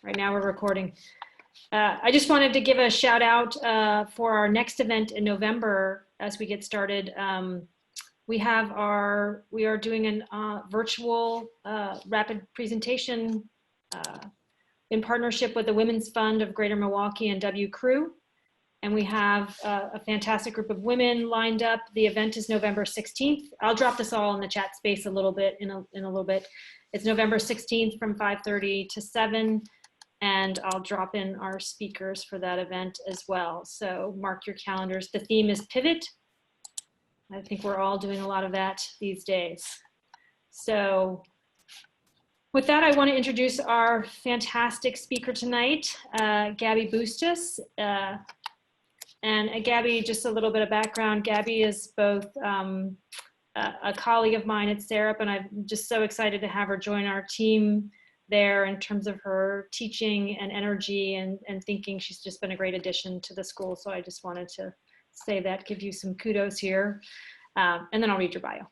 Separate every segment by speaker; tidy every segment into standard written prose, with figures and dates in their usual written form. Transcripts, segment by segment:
Speaker 1: Right now we're recording. I just wanted to give a shout out for our next event in November as we get started. We are doing a virtual rapid presentation in partnership with the Women's Fund of Greater Milwaukee and W Crew. And we have a fantastic group of women lined up. The event is November 16th. I'll drop this all in the chat space a little bit in a little bit. It's November 16th from 5:30 to 7. And I'll drop in our speakers for that event as well. So mark your calendars. The theme is pivot. I think we're all doing a lot of that these days. So with that, I want to introduce our fantastic speaker tonight, Gabby Bustos. And Gabby, just a little bit of background. Gabby is both a colleague of mine at SARUP, and I'm just so excited to have her join our team there in terms of her teaching and energy and thinking. She's just been a great addition to the school. So I just wanted to say that, give you some kudos here. And then I'll read your bio.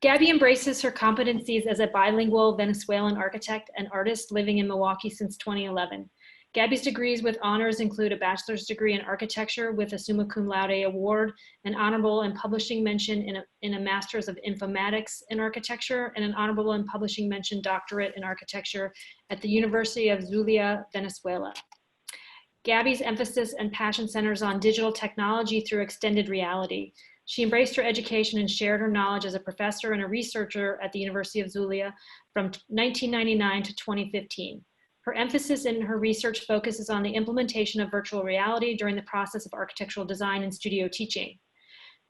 Speaker 1: Gabby embraces her competencies as a bilingual Venezuelan architect and artist living in Milwaukee since 2011. Gabby's degrees with honors include a bachelor's degree in architecture with a summa cum laude award, an honorable and publishing mention in a master's of informatics in architecture, and an honorable and publishing mention doctorate in architecture at the University of Zulia, Venezuela. Gabby's emphasis and passion centers on digital technology through extended reality. She embraced her education and shared her knowledge as a professor and a researcher at the University of Zulia from 1999 to 2015. Her emphasis in her research focuses on the implementation of virtual reality during the process of architectural design and studio teaching.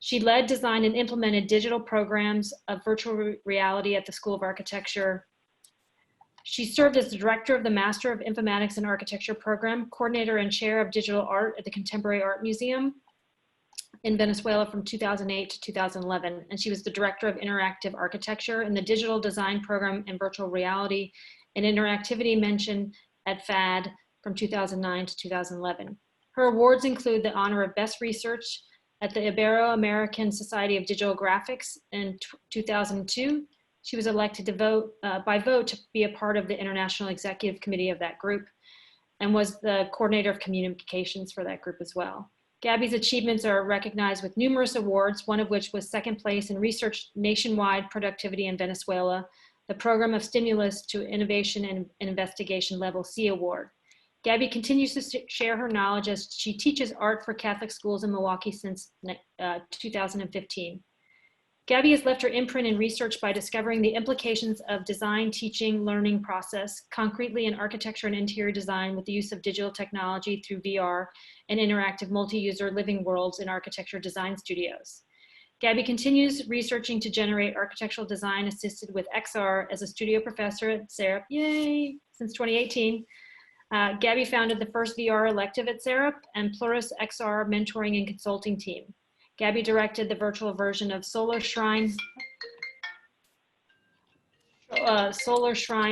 Speaker 1: She led, designed, and implemented digital programs of virtual reality at the School of Architecture. She served as the director of the Master of Informatics and Architecture program, coordinator and chair of digital art at the Contemporary Art Museum in Venezuela from 2008 to 2011. And she was the director of interactive architecture in the digital design program and virtual reality and interactivity mention at FAD from 2009 to 2011. Her awards include the honor of Best Research at the Ibero-American Society of Digital Graphics in 2002. She was elected to by vote to be a part of the International Executive Committee of that group and was the coordinator of communications for that group as well. Gabby's achievements are recognized with numerous awards, one of which was second place in research nationwide productivity in Venezuela, the Program of Stimulus to Innovation and Investigation Level C Award. Gabby continues to share her knowledge as she teaches art for Catholic schools in Milwaukee since 2015. Gabby has left her imprint in research by discovering the implications of design, teaching, learning process concretely in architecture and interior design with the use of digital technology through VR and interactive multi-user living worlds in architecture design studios. Gabby continues researching to generate architectural design assisted with XR as a studio professor at SARUP, yay, since 2018. Gabby founded the first VR elective at SARUP and Pluris XR mentoring and consulting team. Gabby directed the virtual version of Solar Shrine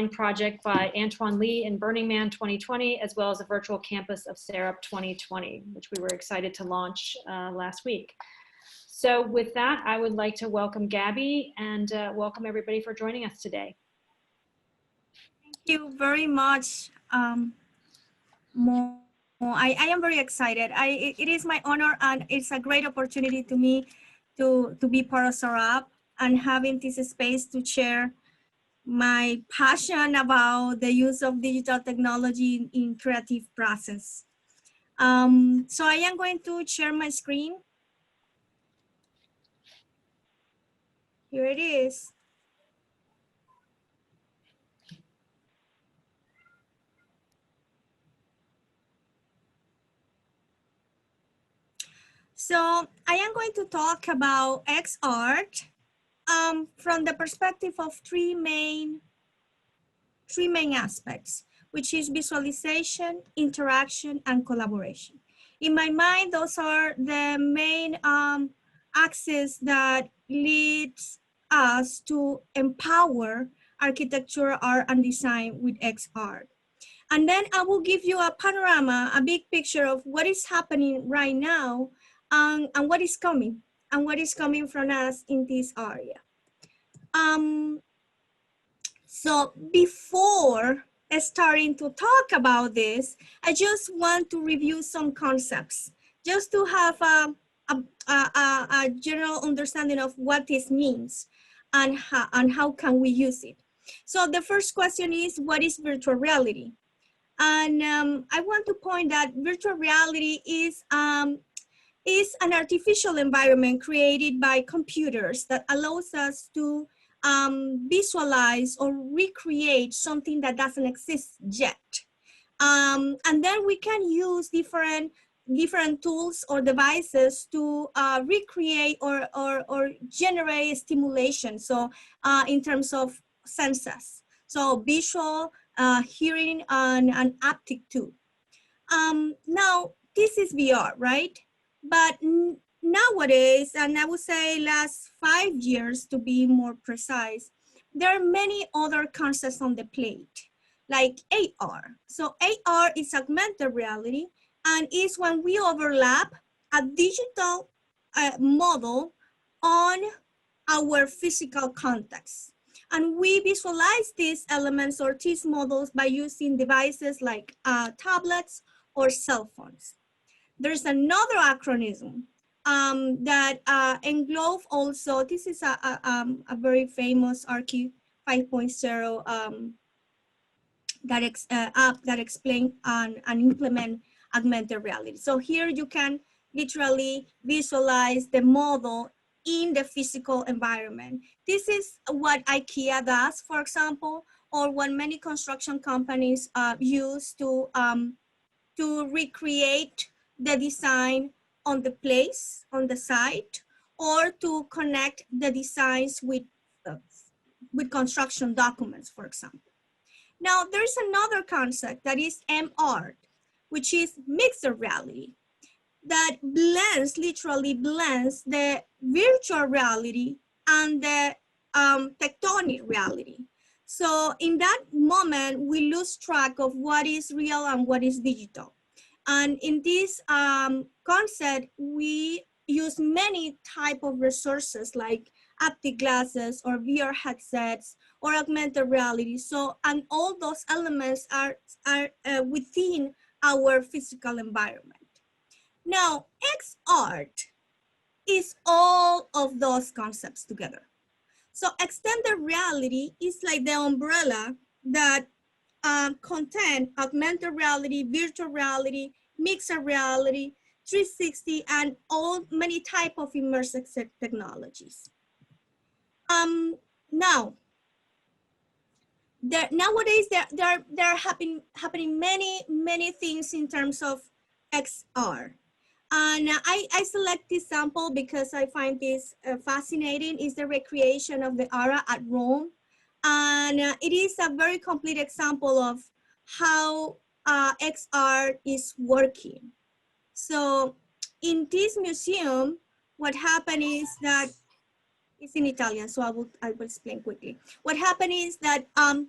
Speaker 1: project by Antoine Lee in Burning Man 2020, as well as a virtual campus of SARUP 2020, which we were excited to launch last week. So with that, I would like to welcome Gabby and welcome everybody for joining us today.
Speaker 2: Thank you very much, Mo. I am very excited. It is my honor and it's a great opportunity to me to be part of SARUP and having this space to share my passion about the use of digital technology in creative process. So I am going to share my screen. Here it is. So I am going to talk about XArt from the perspective of three main aspects, which is visualization, interaction, and collaboration. In my mind, those are the main axes that leads us to empower architecture, art, and design with XArt. And then I will give you a panorama, a big picture of what is happening right now and what is coming from us in this area. So before starting to talk about this, I just want to review some concepts, just to have a general understanding of what this means and how can we use it. So the first question is, what is virtual reality? And I want to point that virtual reality is an artificial environment created by computers that allows us to visualize or recreate something that doesn't exist yet. And then we can use different tools or devices to recreate or generate stimulation. So in terms of senses, so visual, hearing, and haptic too. Now, this is VR, right? But nowadays, and I would say last 5 years to be more precise, there are many other concepts on the plate, like AR. So AR is augmented reality, and is when we overlap a digital model on our physical context. And we visualize these elements or these models by using devices like tablets or cell phones. There's another acronym that englobe also, this is a very famous ARCI 5.0 app that explain and implement augmented reality. So here you can literally visualize the model in the physical environment. This is what IKEA does, for example, or what many construction companies use to recreate the design on the place, on the site, or to connect the designs with construction documents, for example. Now, there's another concept that is MR, which is mixed reality, that blends, literally blends the virtual reality and the tectonic reality. So in that moment, we lose track of what is real and what is digital. And in this concept, we use many type of resources like haptic glasses or VR headsets or augmented reality. So, and all those elements are within our physical environment. Now, XArt is all of those concepts together. So extended reality is like the umbrella that contain augmented reality, virtual reality, mixed reality, 360, and all many type of immersive technologies. Now, nowadays there are happening many things in terms of XR. And I select this sample because I find this fascinating. Is the recreation of the Ara at Rome. And it is a very complete example of how XR is working. So in this museum, what happened is that, it's in Italian, so I will explain quickly. What happened is that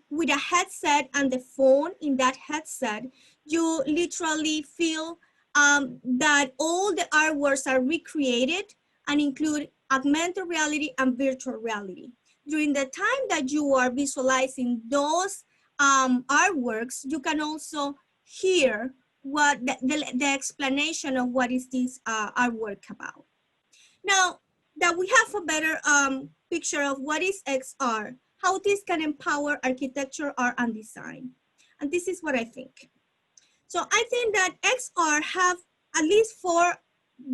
Speaker 2: with a headset and the phone in that headset, you literally feel that all the artworks are recreated and include augmented reality and virtual reality. During the time that you are visualizing those artworks, you can also hear what the explanation of what is this artwork about. Now that we have a better picture of what is XR, how this can empower architecture, art, and design. And this is what I think. So I think that XR have at least 4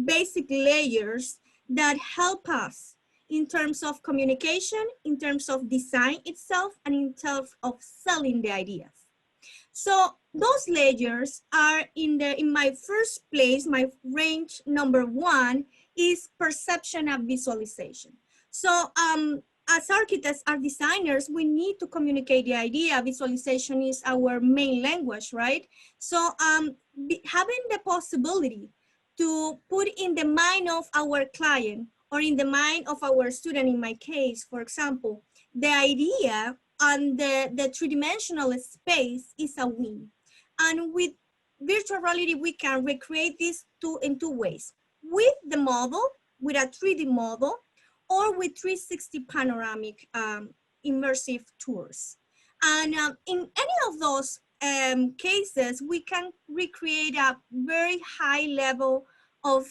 Speaker 2: basic layers that help us in terms of communication, in terms of design itself, and in terms of selling the ideas. So those layers are in my first place, my range number 1 is perception and visualization. So as architects, as designers, we need to communicate the idea. Visualization is our main language, right? So having the possibility to put in the mind of our client or in the mind of our student, in my case, for example, the idea and the three-dimensional space is a win. And with virtual reality, we can recreate this in 2 ways. With the model, with a 3D model, or with 360 panoramic immersive tours. And in any of those cases, we can recreate a very high level of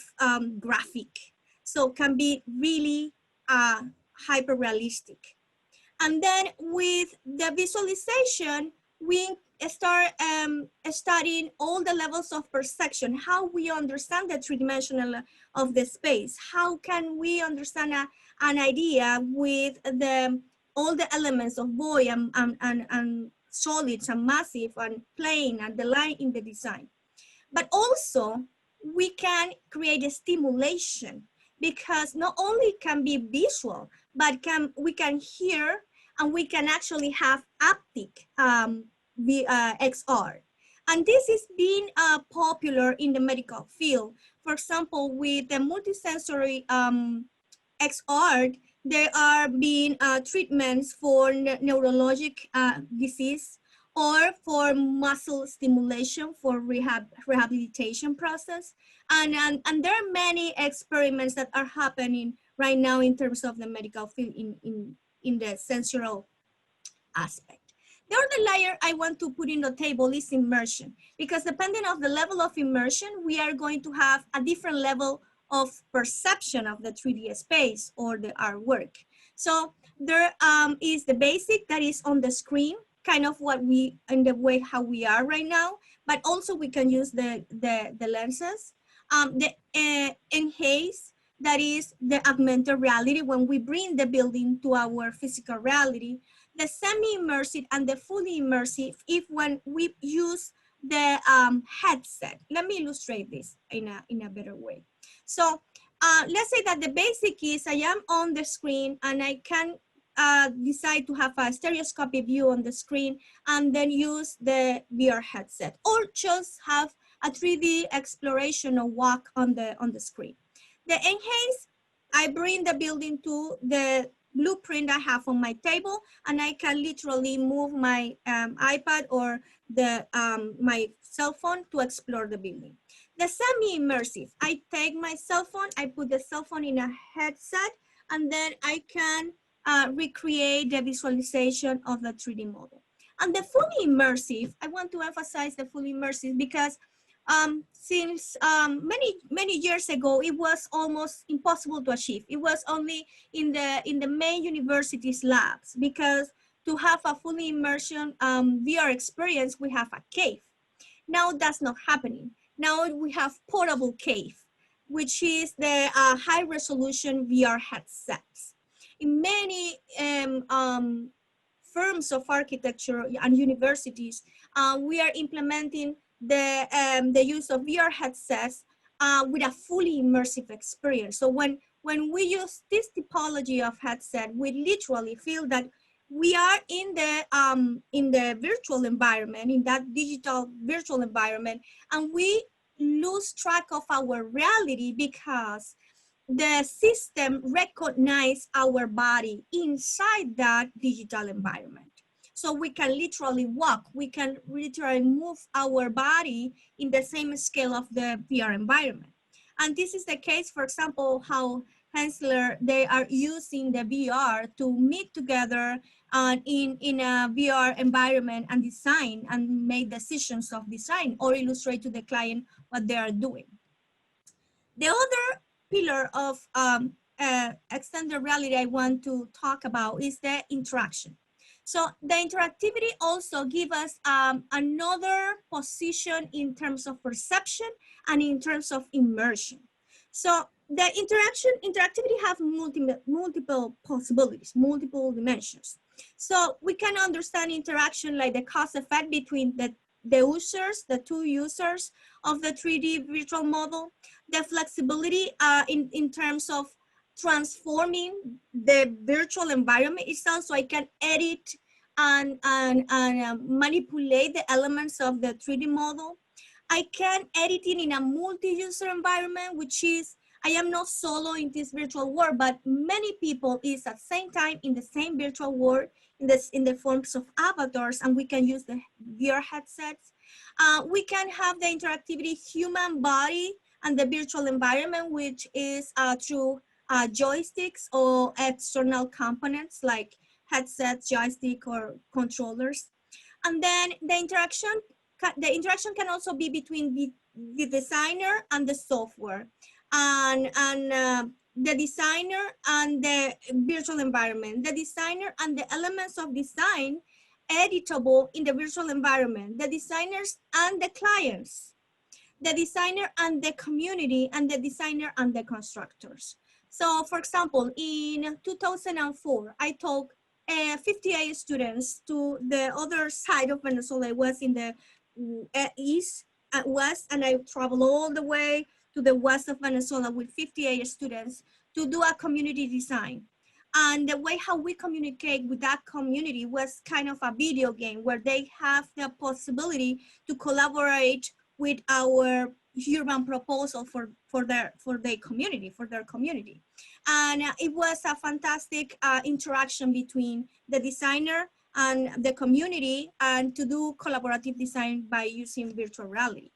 Speaker 2: graphic. So can be really hyper realistic. And then with the visualization, we start studying all the levels of perception, how we understand the three-dimensional of the space. How can we understand an idea with all the elements of void and solids and massive and plane and the line in the design. But also we can create a stimulation, because not only can be visual, but we can hear, and we can actually have haptic XR. And this is being popular in the medical field. For example, with the multisensory XR, there are being treatments for neurologic disease, or for muscle stimulation for rehabilitation process. And there are many experiments that are happening right now in terms of the medical field in the sensorial aspect. The other layer I want to put in the table is immersion, because depending on the level of immersion, we are going to have a different level of perception of the 3D space or the artwork. So there is the basic that is on the screen, kind of what we, in the way how we are right now, but also we can use the lenses. The enhance, that is the augmented reality, when we bring the building to our physical reality. The semi-immersive and the fully immersive, if when we use the headset. Let me illustrate this in a better way. So let's say that the basic is I am on the screen and I can decide to have a stereoscopic view on the screen and then use the VR headset, or just have a 3D exploration or walk on the screen. The enhance, I bring the building to the blueprint I have on my table, and I can literally move my iPad or the my cell phone to explore the building. The semi-immersive, I take my cell phone, I put the cell phone in a headset, and then I can recreate the visualization of the 3D model. And the fully immersive, I want to emphasize the fully immersive because since many years ago, it was almost impossible to achieve. It was only in the main universities labs, because to have a fully immersion VR experience, we have a cave. Now that's not happening. Now we have portable cave, which is the high resolution VR headsets. In many firms of architecture and universities, we are implementing the use of VR headsets with a fully immersive experience. So when we use this typology of headset, we literally feel that we are in the virtual environment, in that digital virtual environment, and we lose track of our reality because the system recognizes our body inside that digital environment. So we can literally walk, we can literally move our body in the same scale of the VR environment. And this is the case, for example, how Hensler, they are using the VR to meet together in a VR environment and design and make decisions of design or illustrate to the client what they are doing. The other pillar of extended reality I want to talk about is the interaction. So the interactivity also gives us another position in terms of perception and in terms of immersion. So the interactivity have multiple possibilities, multiple dimensions. So we can understand interaction like the cause effect between the users, the two users of the 3D virtual model, the flexibility in terms of transforming the virtual environment itself, so I can edit and manipulate the elements of the 3D model. I can edit it in a multi-user environment, which is, I am not solo in this virtual world, but many people is at the same time in the same virtual world in the forms of avatars, and we can use the VR headsets. We can have the interactivity human body and the virtual environment, which is through joysticks or external components like headsets, joystick, or controllers. And then the interaction can also be between the designer and the software, and the designer and the virtual environment, the designer and the elements of design editable in the virtual environment, the designers and the clients, the designer and the community, and the designer and the constructors. So for example, in 2004, I took 58 students to the other side of Venezuela. I was in the east and west, and I traveled all the way to the west of Venezuela with 58 students to do a community design. And the way how we communicate with that community was kind of a video game where they have the possibility to collaborate with our urban proposal for their community. And it was a fantastic interaction between the designer and the community, and to do collaborative design by using virtual reality.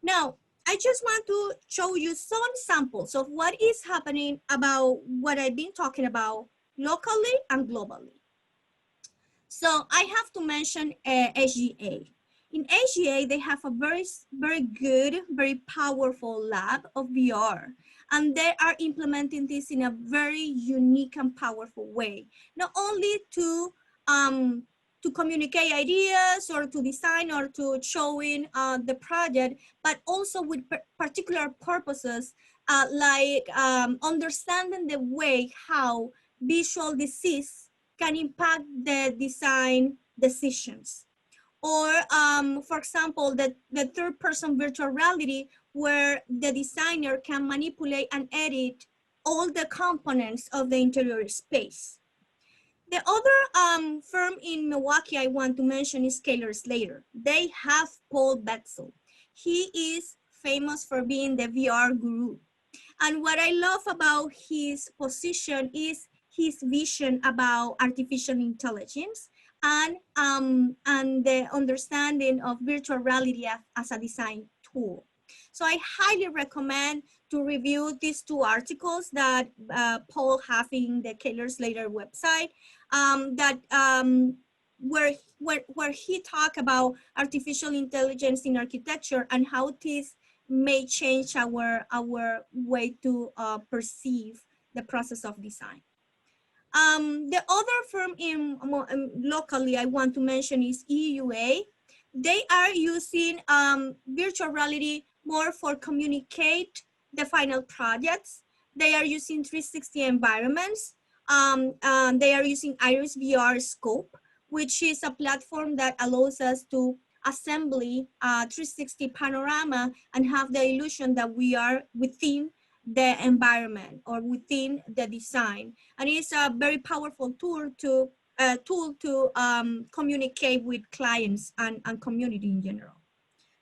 Speaker 2: Now, I just want to show you some samples of what is happening about what I've been talking about locally and globally. So I have to mention SGA. In SGA, they have a very good, very powerful lab of VR, and they are implementing this in a very unique and powerful way, not only to communicate ideas or to design or to showing the project, but also with particular purposes, like understanding the way how visual disease can impact the design decisions. Or for example, the third person virtual reality, where the designer can manipulate and edit all the components of the interior space. The other firm in Milwaukee I want to mention is Keller Slater. They have Paul Betzel. He is famous for being the VR guru. And what I love about his position is his vision about artificial intelligence and the understanding of virtual reality as a design tool. So I highly recommend to review these two articles that Paul have in the Keller Slater website, where he talk about artificial intelligence in architecture and how this may change our way to perceive the process of design. The other firm locally I want to mention is EUA. They are using virtual reality more for communicate the final projects. They are using 360 environments. They are using Iris VR Scope, which is a platform that allows us to assembly 360 panorama and have the illusion that we are within the environment or within the design. And it's a very powerful tool to communicate with clients and community in general.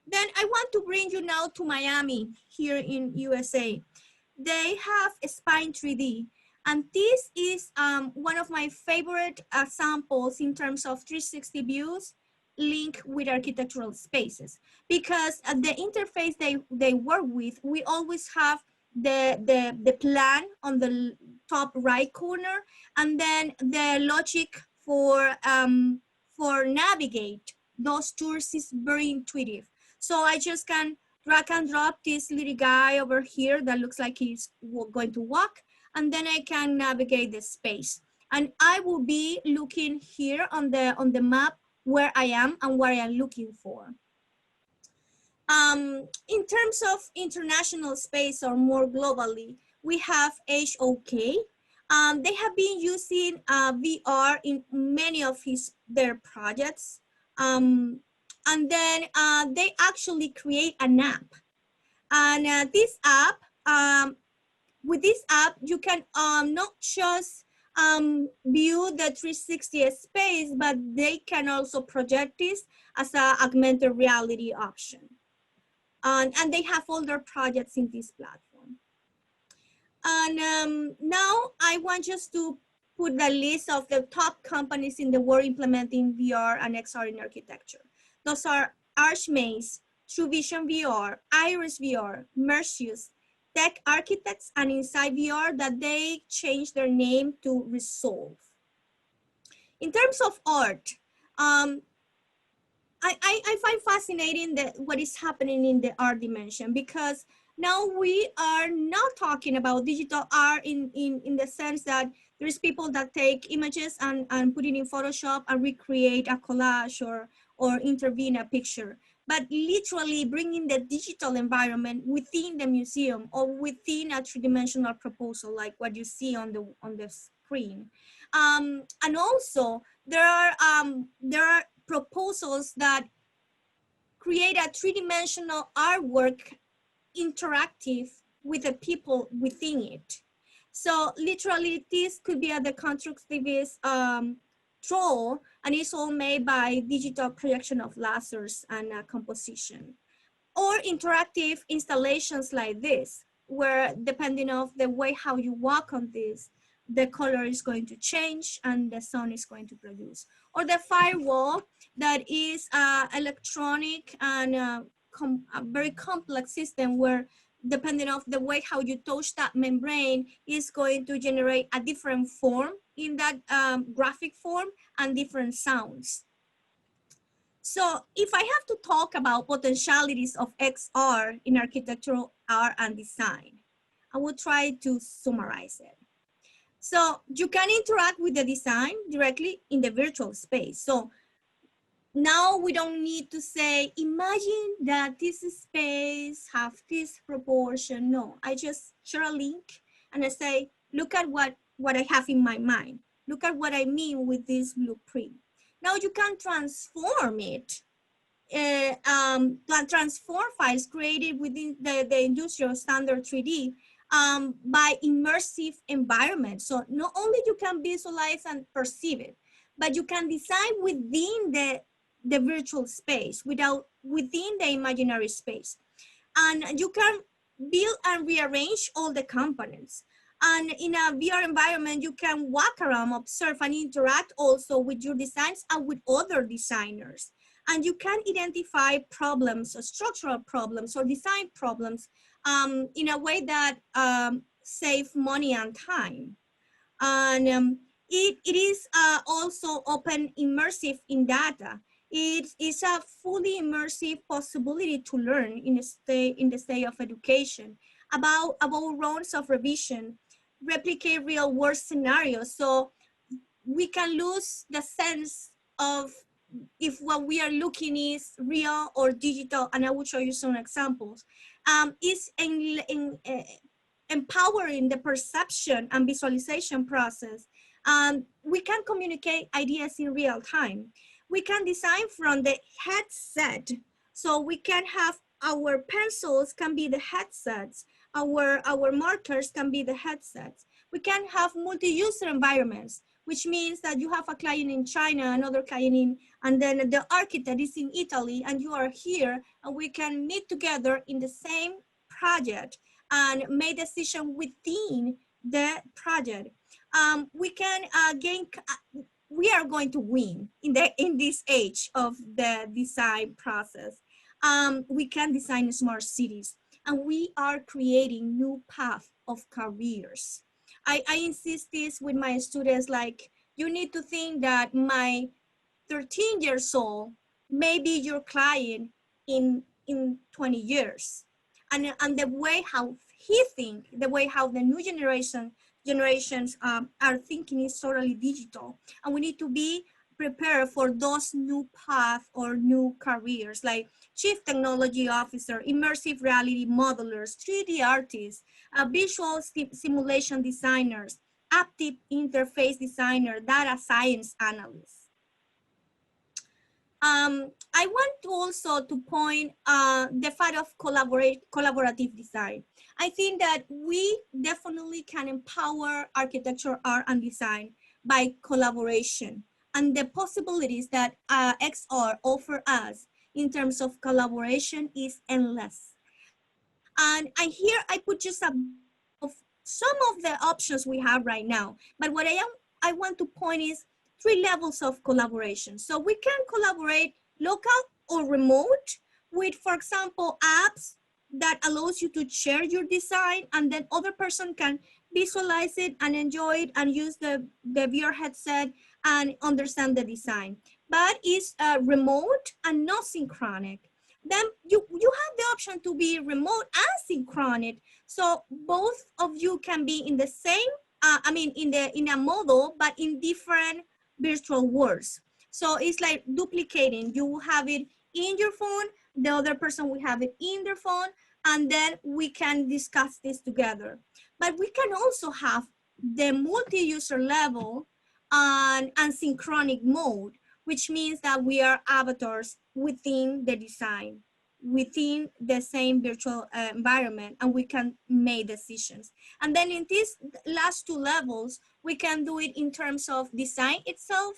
Speaker 2: Then I want to bring you now to Miami here in USA. They have Spine 3D. And this is one of my favorite samples in terms of 360 views linked with architectural spaces, because the interface they work with, we always have the plan on the top right corner, and then the logic for navigate those tours is very intuitive. So I just can drag and drop this little guy over here that looks like he's going to walk, and then I can navigate the space. And I will be looking here on the map where I am and what I am looking for. In terms of international space or more globally, we have HOK. They have been using VR in many of their projects. And then they actually create an app. And this app, with this app, you can not just view the 360 space, but they can also project this as an augmented reality option. And they have all their projects in this platform. And now I want just to put the list of the top companies in the world implementing VR and XR in architecture. Those are Archmaze, True Vision VR, Iris VR, Mercius, Tech Architects, and Inside VR, that they changed their name to Resolve. In terms of art, I find fascinating that what is happening in the art dimension, because now we are not talking about digital art in the sense that there's people that take images and put it in Photoshop and recreate a collage or intervene a picture, but literally bringing the digital environment within the museum or within a three-dimensional proposal like what you see on the screen. And also there are proposals that create a three-dimensional artwork interactive with the people within it. So literally this could be a deconstructivist draw, and it's all made by digital projection of lasers and composition. Or interactive installations like this, where depending on the way how you walk on this, the color is going to change and the sound is going to produce. Or the firewall, that is electronic and a very complex system where depending on the way how you touch that membrane is going to generate a different form in that graphic form and different sounds. So if I have to talk about potentialities of XR in architectural art and design, I will try to summarize it. So you can interact with the design directly in the virtual space. So now we don't need to say, imagine that this space have this proportion. No, I just share a link and I say, look at what I have in my mind. Look at what I mean with this blueprint. Now you can transform it, transform files created within the industrial standard 3D by immersive environment. So not only you can visualize and perceive it, but you can design within the virtual space, within the imaginary space. And you can build and rearrange all the components. And in a VR environment, you can walk around, observe, and interact also with your designs and with other designers. And you can identify problems or structural problems or design problems in a way that save money and time. And it is also open immersive in data. It is a fully immersive possibility to learn in the state of education about rounds of revision, replicate real world scenarios. So we can lose the sense of if what we are looking is real or digital, and I will show you some examples. Is empowering the perception and visualization process. We can communicate ideas in real time. We can design from the headset. So we can have our pencils can be the headsets. Our markers can be the headsets. We can have multi-user environments, which means that you have a client in China, another client and then the architect is in Italy, and you are here, and we can meet together in the same project and make decision within the project. We can we are going to win in this age of the design process. We can design smart cities, and we are creating new path of careers. I insist this with my students, like, you need to think that my 13 years old may be your client in 20 years. And the way how he think, the way how the new generations are thinking is totally digital. And we need to be prepared for those new paths or new careers, like chief technology officer, immersive reality modelers, 3D artists, visual simulation designers, active interface designer, data science analysts. I want to also to point the fact of collaborative design. I think that we definitely can empower architecture, art, and design by collaboration, and the possibilities that XR offer us in terms of collaboration is endless. And here I put just some of the options we have right now. But what I want to point is 3 levels of collaboration. So we can collaborate local or remote with, for example, apps that allows you to share your design, and then other person can visualize it and enjoy it and use the VR headset and understand the design. But it's remote and not synchronic. Then you have the option to be remote and synchronic. So both of you can be in the same, in a model, but in different virtual worlds. So it's like duplicating. You will have it in your phone, the other person will have it in their phone, and then we can discuss this together. But we can also have the multi-user level and synchronic mode, which means that we are avatars within the design, within the same virtual environment, and we can make decisions. And then in these last two levels, we can do it in terms of design itself,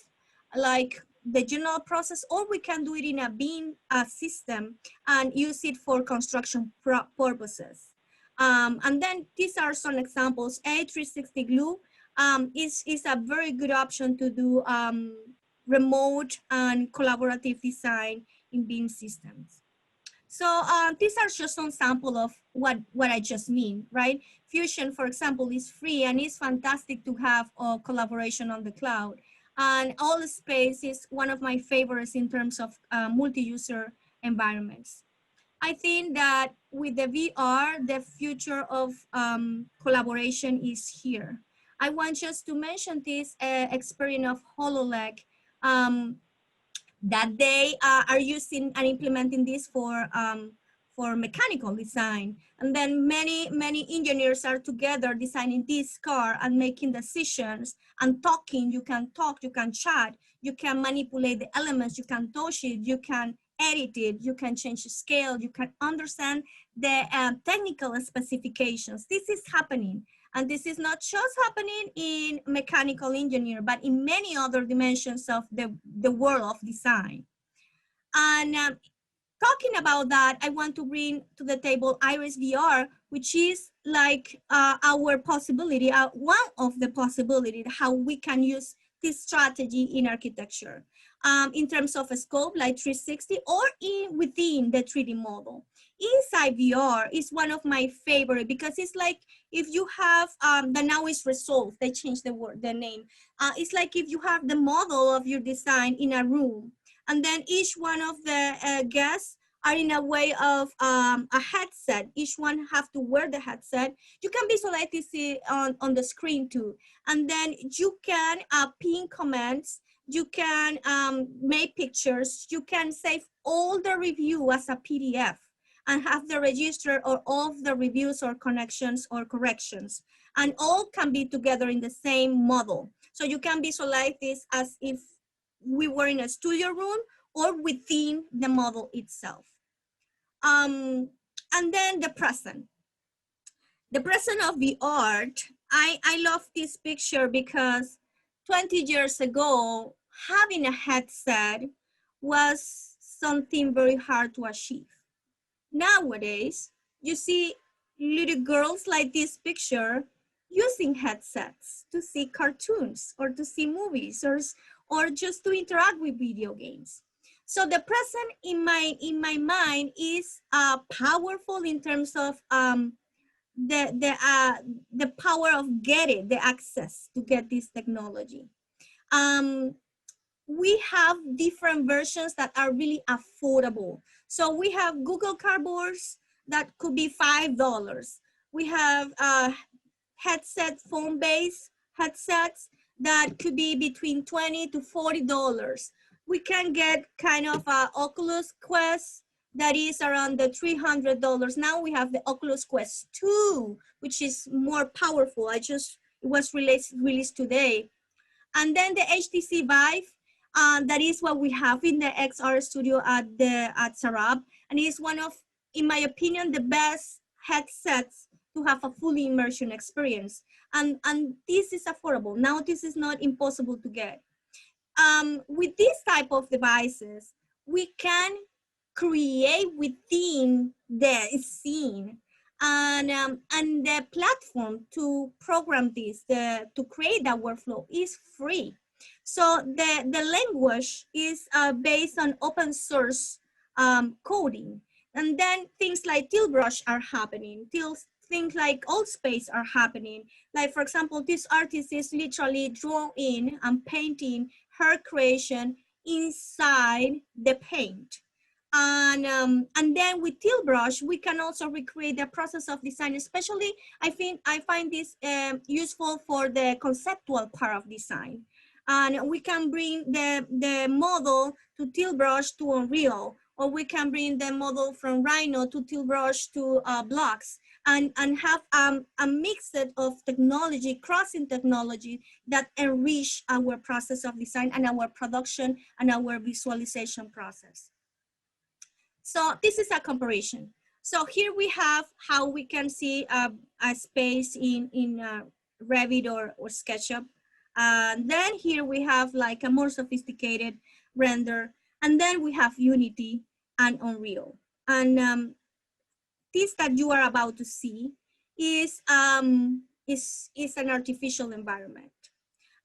Speaker 2: like the general process, or we can do it in a BIM system and use it for construction purposes. And then these are some examples. A360 glue is a very good option to do remote and collaborative design in BIM systems. So these are just some sample of what I just mean, right? Fusion, for example, is free and it's fantastic to have collaboration on the cloud. And All Space is one of my favorites in terms of multi-user environments. I think that with the VR, the future of collaboration is here. I want just to mention this experience of HoloLens, that they are using and implementing this for mechanical design. And then many engineers are together designing this car and making decisions and talking. You can talk, you can chat, you can manipulate the elements, you can touch it, you can edit it, you can change the scale, you can understand the technical specifications. This is happening. And this is not just happening in mechanical engineer, but in many other dimensions of the world of design. And talking about that, I want to bring to the table Iris VR, which is like our possibility, one of the possibilities, how we can use this strategy in architecture in terms of a scope like 360 or within the 3D model. Inside VR is one of my favorite because it's like if you have the now is resolved, they changed the name. It's like if you have the model of your design in a room, and then each one of the guests are in a way of a headset. Each one have to wear the headset. You can visualize this on the screen too. And then you can pin comments. You can make pictures. You can save all the review as a PDF and have the register or all of the reviews or connections or corrections. And all can be together in the same model. So you can visualize this as if we were in a studio room or within the model itself. And then the present. The present of the art, I love this picture because 20 years ago, having a headset was something very hard to achieve. Nowadays, you see little girls like this picture using headsets to see cartoons or to see movies or just to interact with video games. So the present in my mind is powerful in terms of the power of getting the access to get this technology. We have different versions that are really affordable. So we have Google Cardboards that could be $5. We have headset phone-based headsets that could be between $20 to $40. We can get kind of a Oculus Quest that is around the $300. Now we have the Oculus Quest 2, which is more powerful. It was released today. And then the HTC Vive, that is what we have in the XR studio at SARUP, and it's one of, in my opinion, the best headsets to have a fully immersion experience. And this is affordable. Now this is not impossible to get. With this type of devices, we can create within the scene, and the platform to program this, to create that workflow is free. So the language is based on open source coding. And then things like Tilbrush are happening. things like old space are happening. Like for example, this artist is literally drawing and painting her creation inside the paint. And then with Teal Brush, we can also recreate the process of design. Especially, I find this useful for the conceptual part of design. And we can bring the model to Teal Brush to Unreal, or we can bring the model from Rhino to Teal Brush to blocks, and have a mix of technology, crossing technology that enrich our process of design and our production and our visualization process. So this is a comparison. So here we have how we can see a space in Revit or SketchUp. Then here we have like a more sophisticated render. And then we have Unity and Unreal. And this that you are about to see is an artificial environment.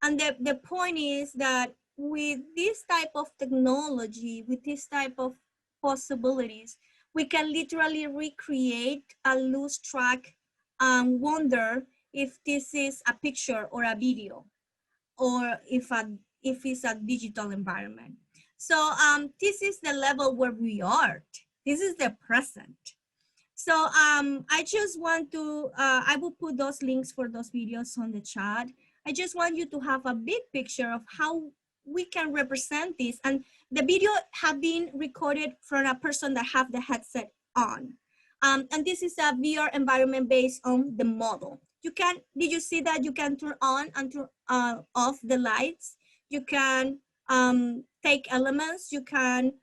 Speaker 2: And the point is that with this type of technology, with this type of possibilities, we can literally recreate a loose track and wonder if this is a picture or a video, or if it's a digital environment. So this is the level where we are. This is the present. So I just want to, I will put those links for those videos on the chat. I just want you to have a big picture of how we can represent this. And the video have been recorded from a person that have the headset on. And this is a VR environment based on the model. You can, did you see that you can turn on and turn off the lights? You can take elements, you can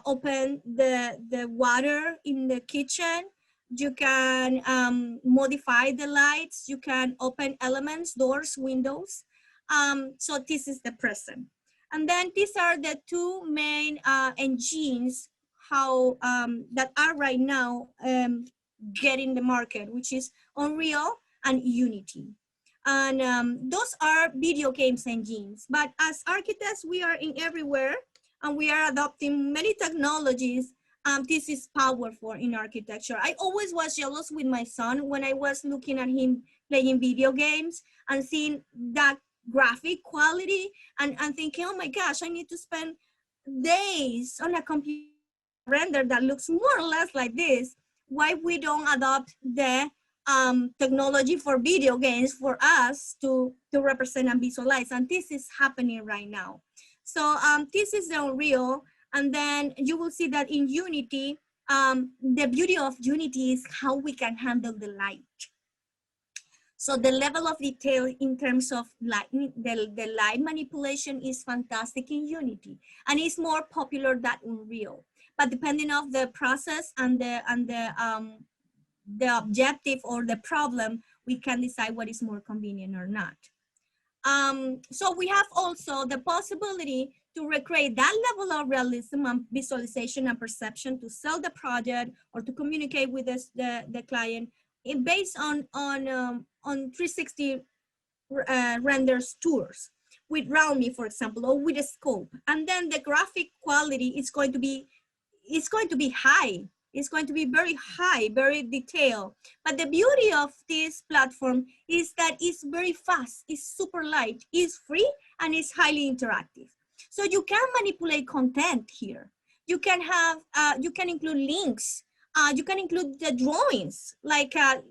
Speaker 2: open the water in the kitchen. You can modify the lights. You can open elements, doors, windows. So this is the present. And then these are the two main engines that are right now getting the market, which is Unreal and Unity. And those are video games engines. But as architects, we are in everywhere, and we are adopting many technologies. This is powerful in architecture. I always was jealous with my son when I was looking at him playing video games and seeing that graphic quality and thinking, oh my gosh, I need to spend days on a computer render that looks more or less like this. Why we don't adopt the technology for video games for us to represent and visualize? And this is happening right now. So this is the Unreal. And then you will see that in Unity, the beauty of Unity is how we can handle the light. So the level of detail in terms of light, the light manipulation is fantastic in Unity, and it's more popular than Unreal. But depending on the process and the objective or the problem, we can decide what is more convenient or not. So we have also the possibility to recreate that level of realism and visualization and perception to sell the project or to communicate with the client based on 360 renders tours with Realme, for example, or with a scope. And then the graphic quality is going to be high. It's going to be very high, very detailed. But the beauty of this platform is that it's very fast, it's super light, it's free, and it's highly interactive. So you can manipulate content here. You can have, you can include links. You can include the drawings, like a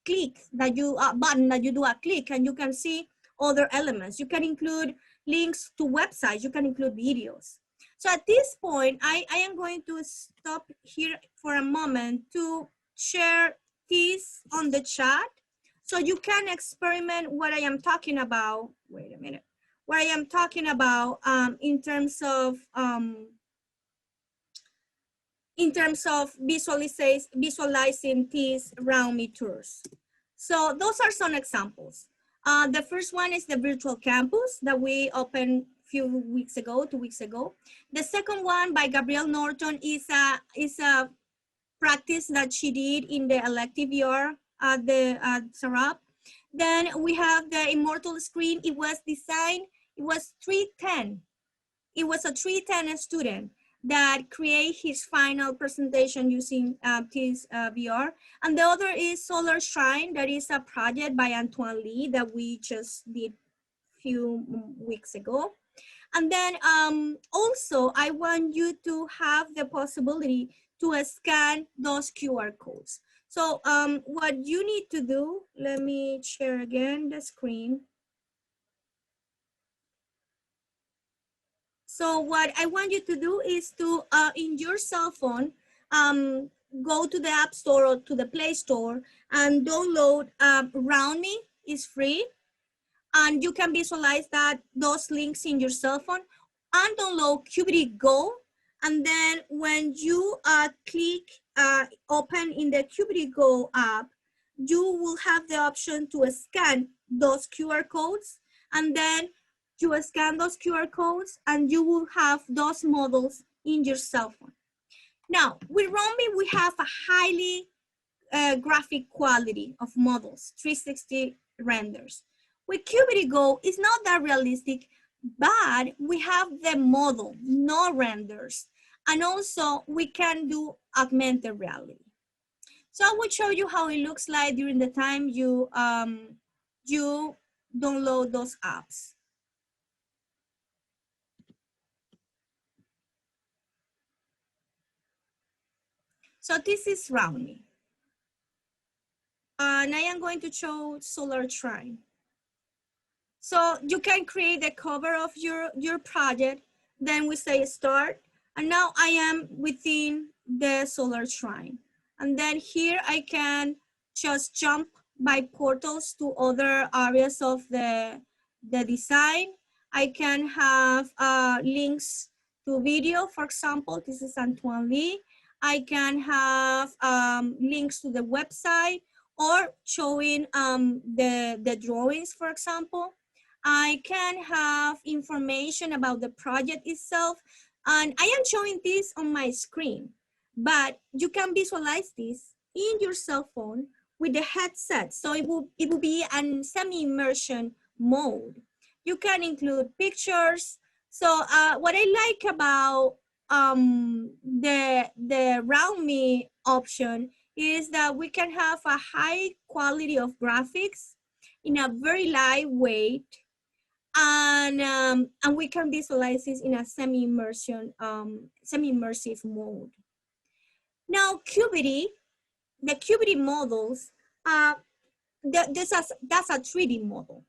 Speaker 2: click that you, button that you do a click, and you can see other elements. You can include links to websites. You can include videos. So at this point, I am going to stop here for a moment to share this on the chat so you can experiment what I am talking about. Wait a minute. What I am talking about in terms of visualizing these Realme tours. So those are some examples. The first one is the virtual campus that we opened few weeks ago, 2 weeks ago. The second one by Gabrielle Norton is a practice that she did in the elective year at the SARUP. Then we have the immortal screen. It was designed, it was 310. It was a 310 student. that create his final presentation using this VR. And the other is Solar Shrine. That is a project by Antoine Lee that we just did few weeks ago. And then also I want you to have the possibility to scan those QR codes. So what you need to do, let me share again the screen. So what I want you to do is to, in your cell phone, go to the App Store or to the Play Store and download Round Me. Is free. And you can visualize those links in your cell phone and download Qubity Go. And then when you click open in the Qubity Go app, you will have the option to scan those QR codes. And then you scan those QR codes and you will have those models in your cell phone. Now, with Romy, we have a highly graphic quality of models, 360 renders. With Qubity Go, it's not that realistic, but we have the model, no renders. And also we can do augmented reality. So I will show you how it looks like during the time you download those apps. So this is Roundly. And I am going to show Solar Shrine. So you can create the cover of your project. Then we say start. And now I am within the Solar Shrine. And then here I can just jump by portals to other areas of the design. I can have links to video, for example. This is Antoine Lee. I can have links to the website or showing the drawings, for example. I can have information about the project itself. And I am showing this on my screen, but you can visualize this in your cell phone with the headset. So it will be a semi-immersion mode. You can include pictures. So what I like about the Round Me option is that we can have a high quality of graphics in a very lightweight, and we can visualize this in a semi-immersive mode. Now, Qubity, the Qubity models, that's a 3D model.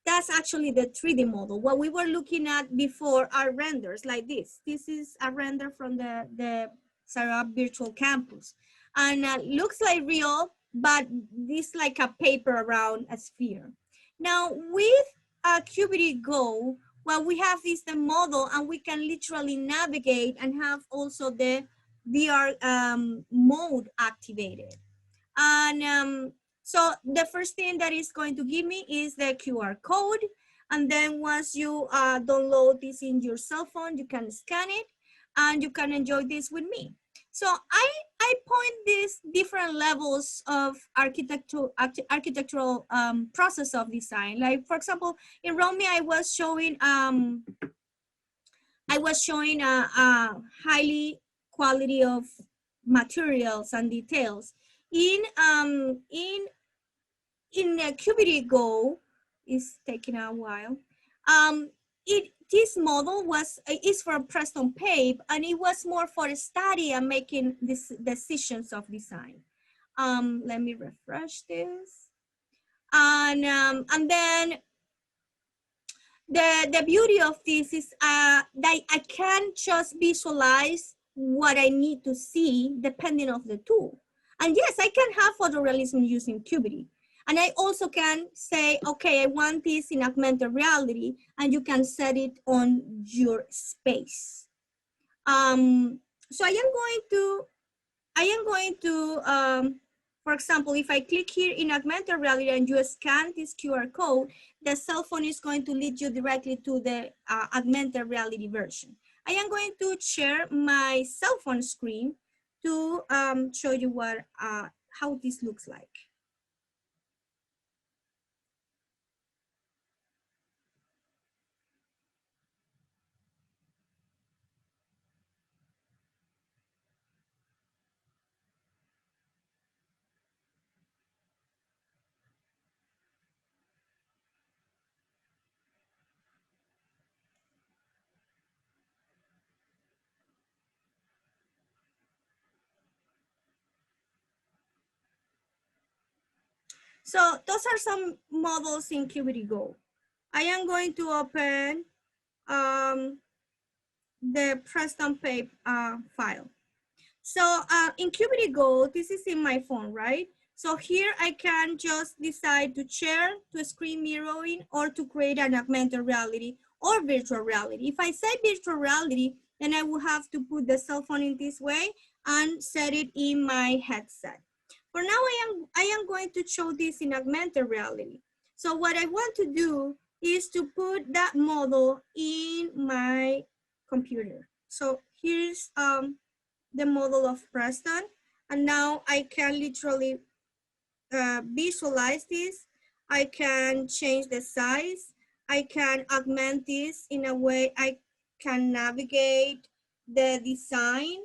Speaker 2: That's actually the 3D model. What we were looking at before are renders like this. This is a render from the SARUPVirtual Campus. And looks like real, but this like a paper around a sphere. Now with Qubity Go, what we have is the model, and we can literally navigate and have also the VR mode activated. And so the first thing that is going to give me is the QR code. And then once you download this in your cell phone, you can scan it and you can enjoy this with me. So I point these different levels of architectural process of design. Like for example, in Romy, I was showing a highly quality of materials and details. In Qubity Go, is taking a while. This model is for Preston Pape, and it was more for study and making these decisions of design. Let me refresh this, and then the beauty of this is that I can just visualize what I need to see depending on the tool. And yes, I can have photorealism using Qubity. And I also can say, okay, I want this in augmented reality, and you can set it on your space. So I am going to for example, if I click here in augmented reality and you scan this QR code, the cell phone is going to lead you directly to the augmented reality version. I am going to share my cell phone screen to show you how this looks like. So those are some models in Qt Go. I am going to open the Preston Pape file. So in Qt Go, this is in my phone, right? So here I can just decide to share, to screen mirroring, or to create an augmented reality or virtual reality. If I say virtual reality, then I will have to put the cell phone in this way and set it in my headset. For now, I am going to show this in augmented reality. So what I want to do is to put that model in my computer. So here's the model of Preston. And now I can literally visualize this. I can change the size. I can augment this in a way I can navigate the design.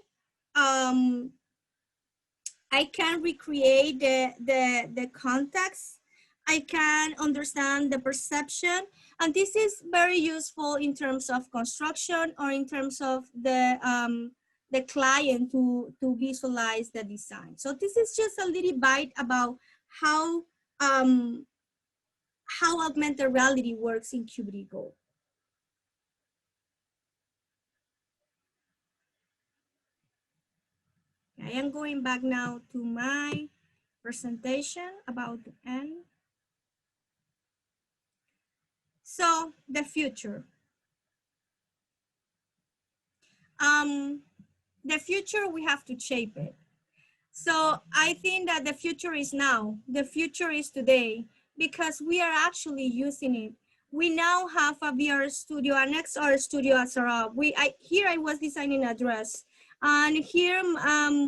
Speaker 2: I can recreate the context. I can understand the perception. And this is very useful in terms of construction or in terms of the client to visualize the design. So this is just a little bite about how augmented reality works in Qt Go. I am going back now to my presentation about to end. So the future. The future, we have to shape it. So I think that the future is now. The future is today because we are actually using it. We now have a VR studio, an XR studio at SARUP. Here I was designing a dress. And here,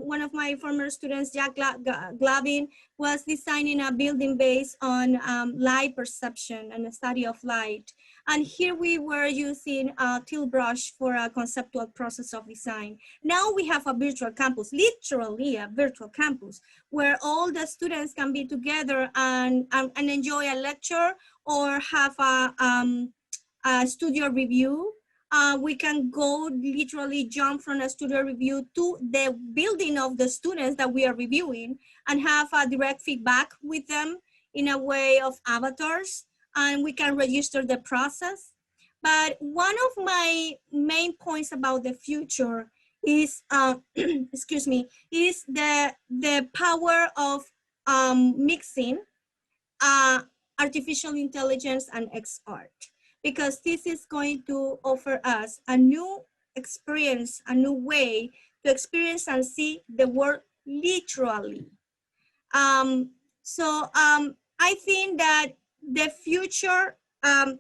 Speaker 2: one of my former students, Jack Glavin, was designing a building based on light perception and a study of light. And here we were using a tilt brush for a conceptual process of design. Now we have a virtual campus, literally a virtual campus, where all the students can be together and enjoy a lecture or have a studio review. We can go literally jump from a studio review to the building of the students that we are reviewing and have a direct feedback with them in a way of avatars, and we can register the process. But one of my main points about the future is, excuse me, is the power of mixing artificial intelligence and XR, because this is going to offer us a new experience, a new way to experience and see the world literally. I think that the future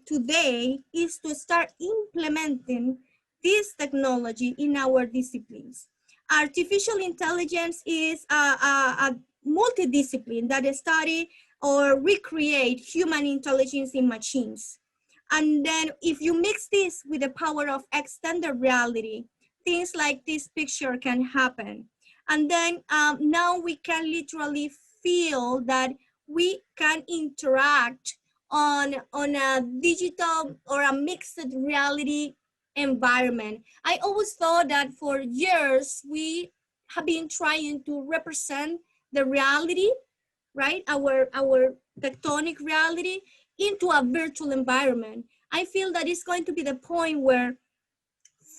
Speaker 2: today is to start implementing this technology in our disciplines. Artificial intelligence is a multidiscipline that study or recreate human intelligence in machines. And then if you mix this with the power of extended reality, things like this picture can happen. And then now we can literally feel that we can interact on a digital or a mixed reality environment. I always thought that for years we have been trying to represent the reality, right? Our tectonic reality into a virtual environment. I feel that it's going to be the point where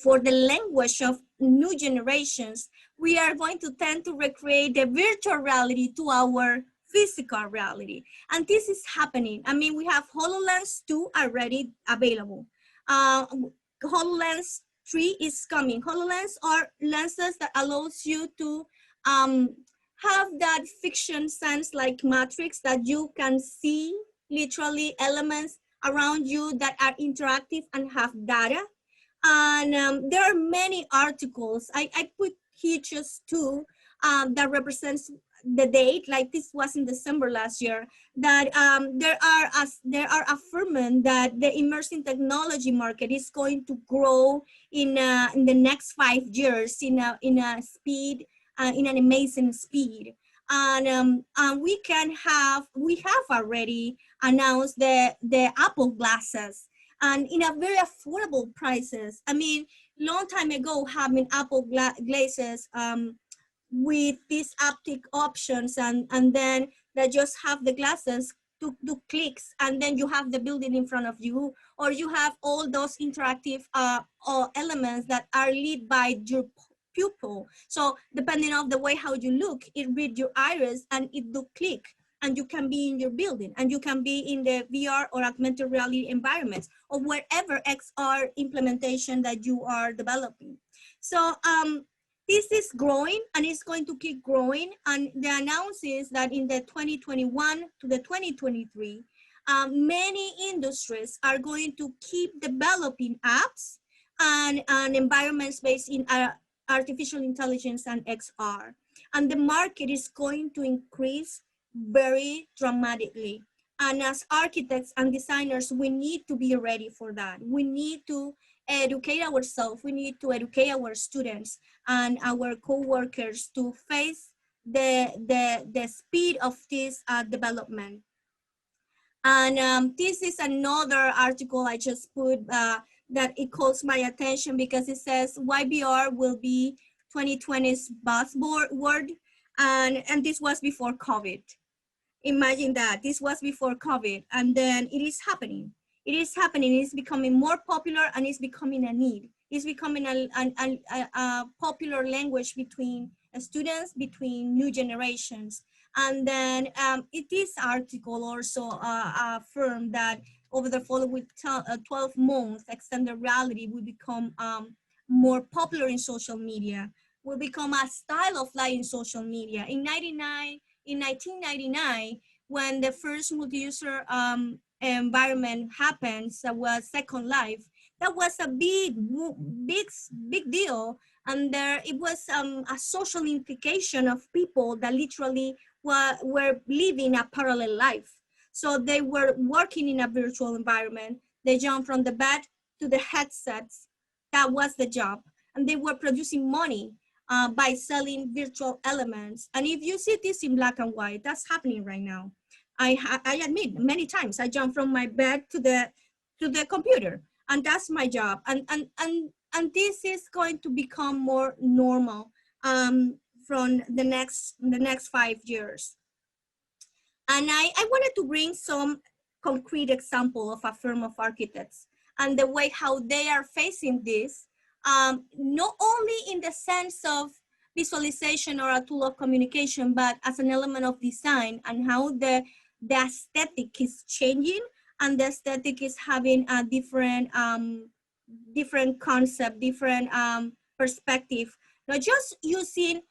Speaker 2: for the language of new generations, we are going to tend to recreate the virtual reality to our physical reality. And this is happening. I mean, we have HoloLens 2 already available. HoloLens 3 is coming. HoloLens are lenses that allows you to have that fiction sense like Matrix, that you can see literally elements around you that are interactive and have data. And there are many articles. I put here just two that represents the date, like this was in December last year, that there are affirming that the immersive technology market is going to grow in the next 5 years in a speed, in an amazing speed. And we have already announced the Apple glasses, and in a very affordable prices. I mean, long time ago, having Apple glasses with these optic options and then that just have the glasses to do clicks, and then you have the building in front of you, or you have all those interactive elements that are lit by your pupil. So depending on the way how you look, it read your iris and it do click, and you can be in your building, and you can be in the VR or augmented reality environments, or wherever XR implementation that you are developing. So this is growing, and it's going to keep growing. And the announce is that in the 2021 to the 2023, many industries are going to keep developing apps and environments based in artificial intelligence and XR. And the market is going to increase very dramatically. And as architects and designers, we need to be ready for that. We need to educate ourselves. We need to educate our students and our co-workers to face the speed of this development. And this is another article I just put that it calls my attention, because it says YBR will be 2020's buzzword, and this was before COVID. Imagine that, this was before COVID, and then it is happening. It is happening, it's becoming more popular, and it's becoming a need. It's becoming a popular language between students, between new generations. And then this article also affirmed that over the following 12 months, extended reality will become more popular in social media, will become a style of life in social media. In 1999, when the first multi-user environment happens, that was Second Life, that was a big deal. And there it was a social implication of people that literally were living a parallel life. So they were working in a virtual environment. They jumped from the bed to the headsets. That was the job. And they were producing money by selling virtual elements. And if you see this in black and white, that's happening right now. I admit many times I jump from my bed to the computer, and that's my job. And this is going to become more normal from the next 5 years. And I wanted to bring some concrete example of a firm of architects and the way how they are facing this, not only in the sense of visualization or a tool of communication, but as an element of design, and how the aesthetic is changing, and the aesthetic is having a different concept, different perspective, not just using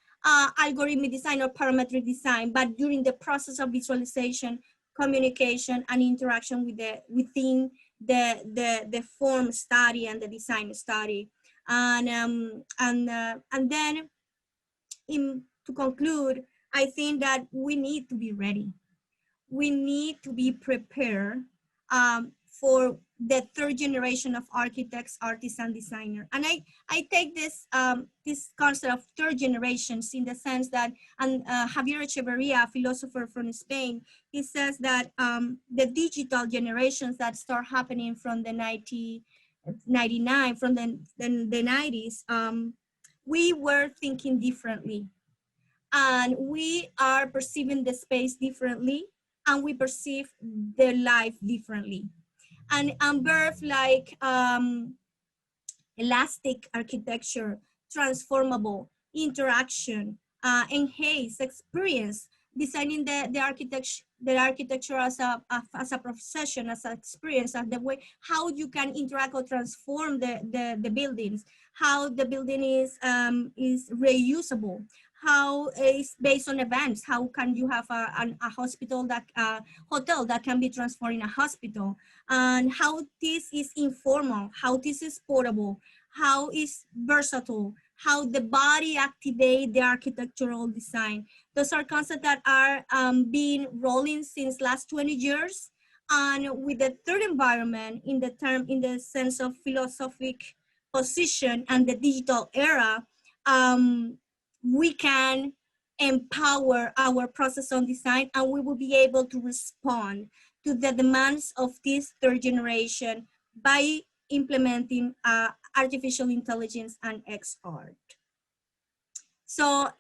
Speaker 2: algorithmic design or parametric design, but during the process of visualization, communication, and interaction with within the form study and the design study. And then to conclude, I think that we need to be ready. We need to be prepared for the third generation of architects, artists, and designers. And I take this this concept of third generations in the sense that, and Javier Echeverria, a philosopher from Spain, he says that the digital generations that start happening from the 1999, from the 90s, we were thinking differently, and we are perceiving the space differently, and we perceive the life differently. And birth like elastic architecture, transformable, interaction, enhance experience, designing the architecture as a profession, as an experience, as the way how you can interact or transform the buildings, how the building is reusable, how it's based on events, how can you have a hospital that hotel that can be transformed in a hospital, and how this is informal, how this is portable, how is versatile, how the body activate the architectural design. Those are concepts that are being rolling since last 20 years. And with the third environment, in the sense of philosophic position and the digital era, we can empower our process on design, and we will be able to respond to the demands of this third generation by implementing artificial intelligence and XR. So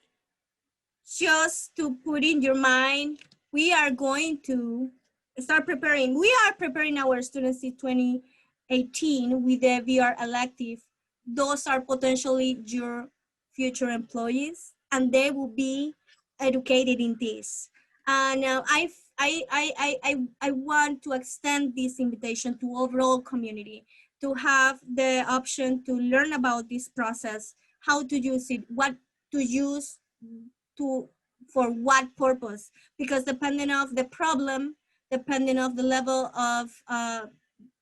Speaker 2: just to put in your mind, we are going to start preparing. We are preparing our students in 2018 with the VR elective. Those are potentially your future employees, and they will be educated in this. And I want to extend this invitation to overall community to have the option to learn about this process, how to use it, what to use to for what purpose, because depending of the problem, depending of the level of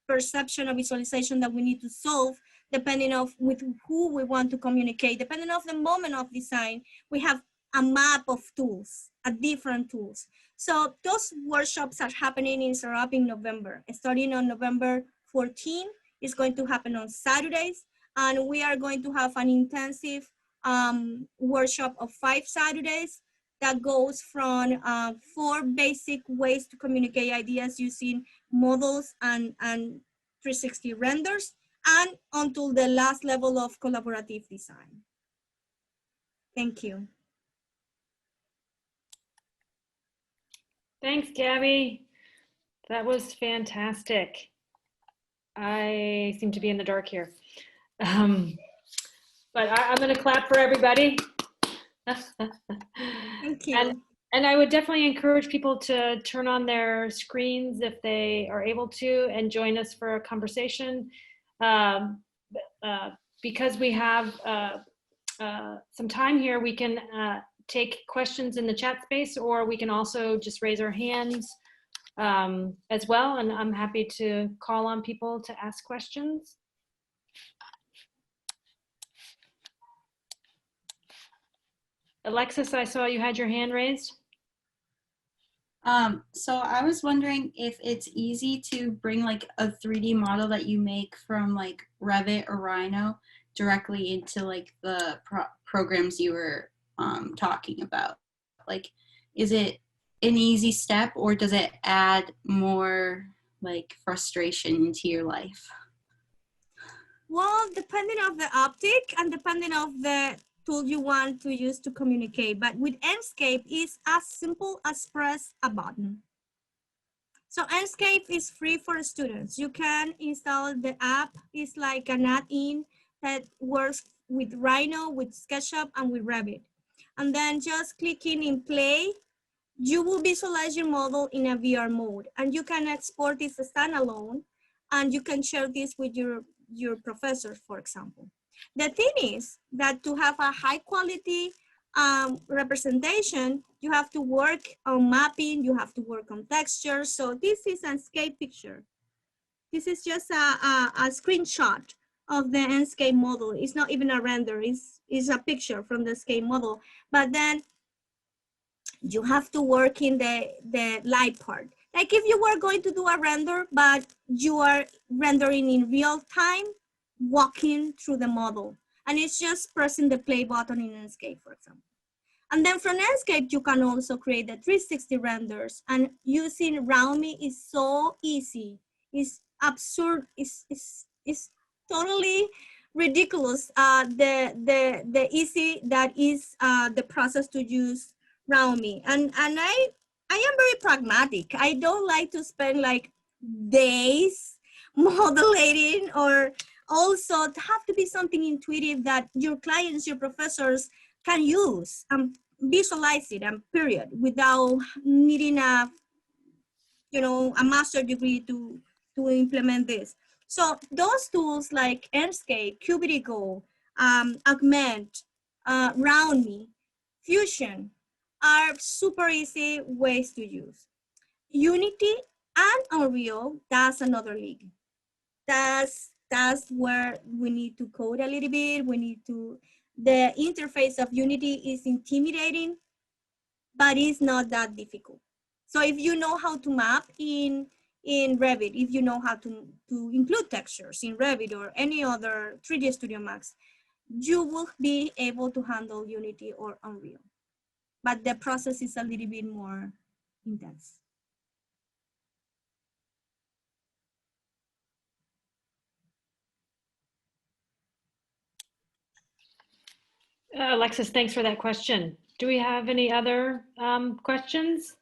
Speaker 2: perception or visualization that we need to solve, depending of with who we want to communicate, depending of the moment of design, we have a map of tools, a different tools. So those workshops are happening in SARUP in November, starting on November 14. It's going to happen on Saturdays, and we are going to have an intensive workshop of 5 Saturdays that goes from 4 basic ways to communicate ideas using models and 360 renders, and until the last level of collaborative design. Thank you.
Speaker 1: Thanks, Gabby. That was fantastic. I seem to be in the dark here. But I'm going to clap for everybody.
Speaker 2: Thank you.
Speaker 1: And I would definitely encourage people to turn on their screens if they are able to and join us for a conversation. Because we have some time here, we can take questions in the chat space, or we can also just raise our hands as well. And I'm happy to call on people to ask questions. Alexis, I saw you had your hand raised.
Speaker 3: So I was wondering if it's easy to bring like a 3D model that you make from like Revit or Rhino directly into like the programs you were talking about. Like, is it an easy step, or does it add more like frustration into your life?
Speaker 2: Well, depending on the optic and depending on the tool you want to use to communicate, but with Enscape is as simple as press a button. So Enscape is free for students. You can install the app. It's like an add-in that works with Rhino, with SketchUp, and with Revit. And then just clicking in play, you will visualize your model in a VR mode, and you can export this as standalone, and you can share this with your professors, for example. The thing is that to have a high quality representation, you have to work on mapping, you have to work on texture. So this is an Enscape picture. This is just a screenshot of the Enscape model. It's not even a render, it's a picture from the Enscape model. But then you have to work in the light part. Like if you were going to do a render, but you are rendering in real time, walking through the model. And it's just pressing the play button in Enscape, for example. And then from Enscape, you can also create the 360 renders. And using RoundMe is so easy. It's absurd. It's totally ridiculous. The easy that is the process to use RoundMe. And I am very pragmatic. I don't like to spend like days modeling, or also to have to be something intuitive that your clients, your professors can use and visualize it, and period, without needing a master degree to implement this. So those tools like Enscape, Qubity, Augment, RoundMe, Fusion are super easy ways to use. Unity and Unreal, that's another league. That's where we need to code a little bit. The interface of Unity is intimidating, but it's not that difficult. So if you know how to map in Revit, if you know how to include textures in Revit or any other 3D Studio Max, you will be able to handle Unity or Unreal. But the process is a little bit more intense.
Speaker 1: Alexis, thanks for that question. Do we have any other questions?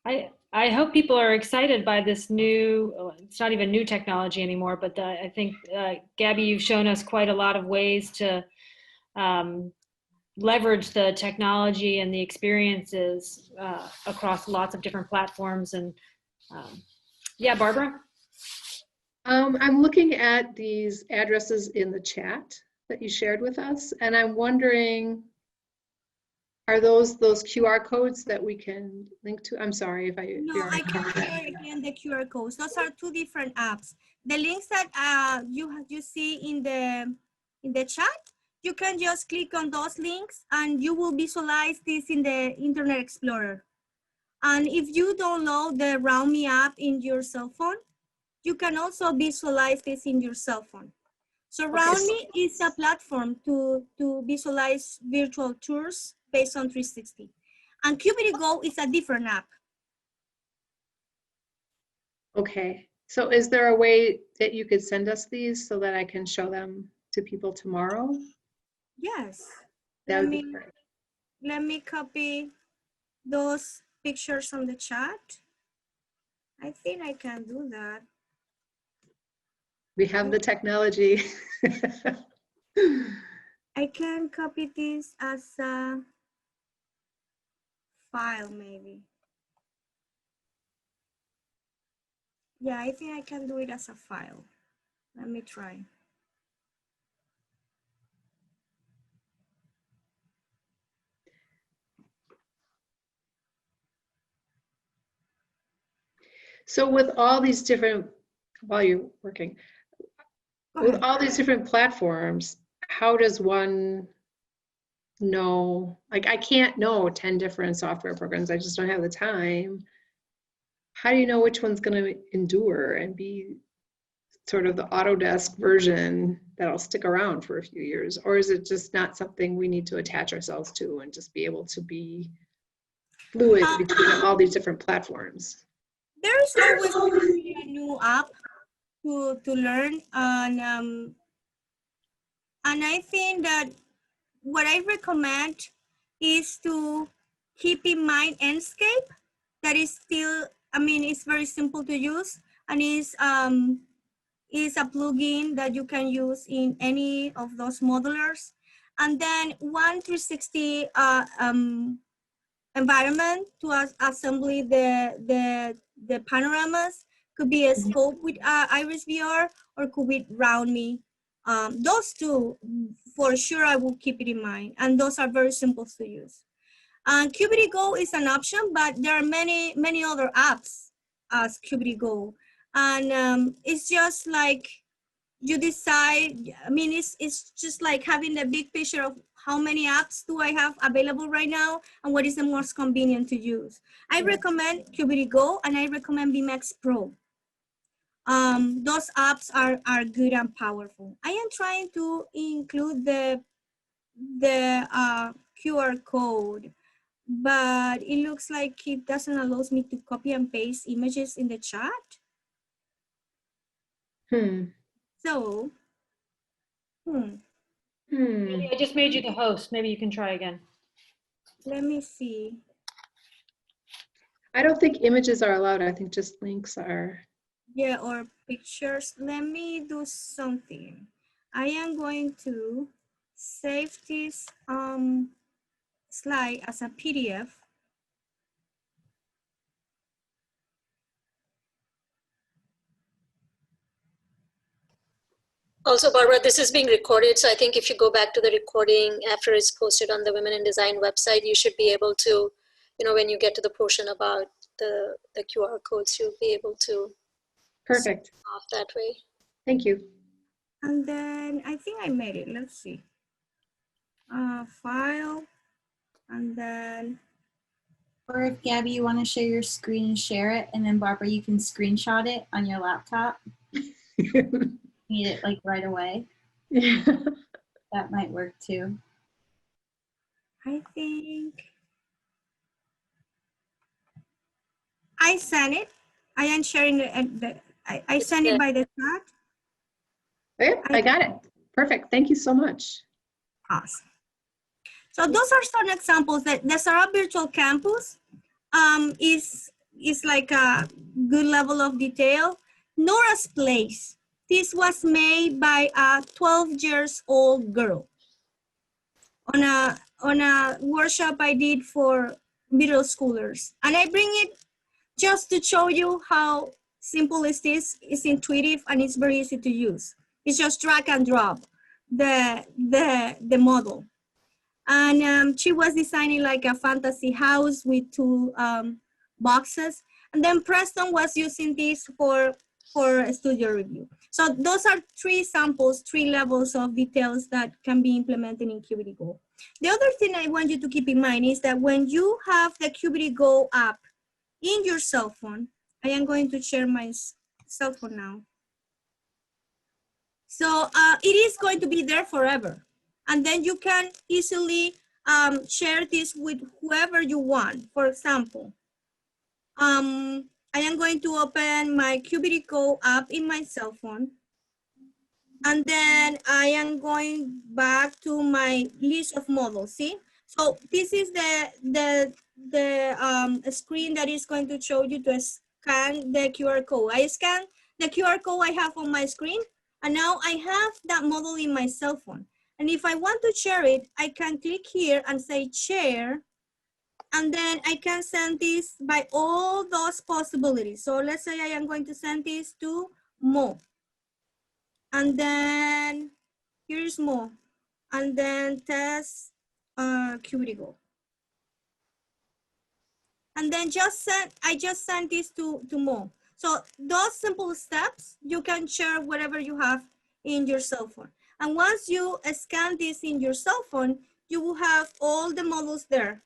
Speaker 1: I hope people are excited by this new, it's not even new technology anymore, but I think, Gabby, you've shown us quite a lot of ways to leverage the technology and the experiences across lots of different platforms. And yeah, Barbara?
Speaker 4: I'm looking at these addresses in the chat that you shared with us, and I'm wondering, are those QR codes that we can link to? I'm sorry if I.
Speaker 2: No, I can share again the QR codes. Those are two different apps. The links that you see in the chat, you can just click on those links and you will visualize this in the Internet Explorer. And if you download the RoundMe app in your cell phone, you can also visualize this in your cell phone. So RoundMe is a platform to visualize virtual tours based on 360. And Qubity Go is a different app.
Speaker 4: Okay, so is there a way that you could send us these so that I can show them to people tomorrow?
Speaker 2: Yes.
Speaker 4: That would be great.
Speaker 2: Let me copy those pictures on the chat. I think I can do that.
Speaker 4: We have the technology.
Speaker 2: I can copy this as a file, maybe. Yeah, I think I can do it as a file. Let me try.
Speaker 4: So with all these different, while you're working, with all these different platforms, how does one know, like I can't know 10 different software programs, I just don't have the time. How do you know which one's going to endure and be sort of the Autodesk version that'll stick around for a few years? Or is it just not something we need to attach ourselves to and just be able to be fluid between all these different platforms?
Speaker 2: There is always going to be a new app to learn, and I think that what I recommend is to keep in mind Enscape. That is still, I mean, it's very simple to use, and is a plugin that you can use in any of those modelers. And then one 360 environment to assembly the panoramas could be a scope with Iris VR or could be RoundMe. Those two, for sure, I will keep it in mind, and those are very simple to use. And Qubity Go is an option, but there are many other apps as Qubity Go, and it's just like you decide. I mean, it's just like having the big picture of how many apps do I have available right now and what is the most convenient to use. I recommend Qubity Go and I recommend BMX Pro. Those apps are good and powerful. I am trying to include the QR code, but it looks like it doesn't allow me to copy and paste images in the chat. So,
Speaker 1: I just made you the host. Maybe you can try again.
Speaker 2: let me see.
Speaker 4: I don't think images are allowed. I think just links are.
Speaker 2: Yeah, or pictures. Let me do something. I am going to save this slide as a PDF.
Speaker 5: Also, Barbara, this is being recorded, so I think if you go back to the recording after it's posted on the Women in Design website, you should be able to, you know, when you get to the portion about the QR codes, you'll be able to.
Speaker 4: Perfect.
Speaker 5: Off that way.
Speaker 4: Thank you.
Speaker 2: And then I think I made it. Let's see. File, and then.
Speaker 3: Or if Gabby, you want to share your screen and share it, and then Barbara, you can screenshot it on your laptop. Need it like right away.
Speaker 4: Yeah.
Speaker 3: That might work too.
Speaker 2: I think I sent it. I am sharing it. I sent it by the chat.
Speaker 4: Yep, I got it. Perfect. Thank you so much.
Speaker 2: Awesome. So those are some examples that the SARUPVirtual Campus is is like a good level of detail. Nora's Place. This was made by a 12 years old girl on a workshop I did for middle schoolers. And I bring it just to show you how simple is this. It's intuitive and it's very easy to use. It's just drag and drop the model. And she was designing like a fantasy house with two boxes. And then Preston was using this for a studio review. So those are three samples, three levels of details that can be implemented in Qubity Go. The other thing I want you to keep in mind is that when you have the Qubity Go app in your cell phone, I am going to share my cell phone now. So it is going to be there forever. And then you can easily share this with whoever you want. For example, I am going to open my Qubity Go app in my cell phone. And then I am going back to my list of models, see? So this is the screen that is going to show you to scan the QR code. I scan the QR code I have on my screen, and now I have that model in my cell phone. And if I want to share it, I can click here and say share, and then I can send this by all those possibilities. So let's say I am going to send this to Mo. And then here's Mo. And then test Qubity Go. And then I just sent this to Mo. So those simple steps, you can share whatever you have in your cell phone. And once you scan this in your cell phone, you will have all the models there,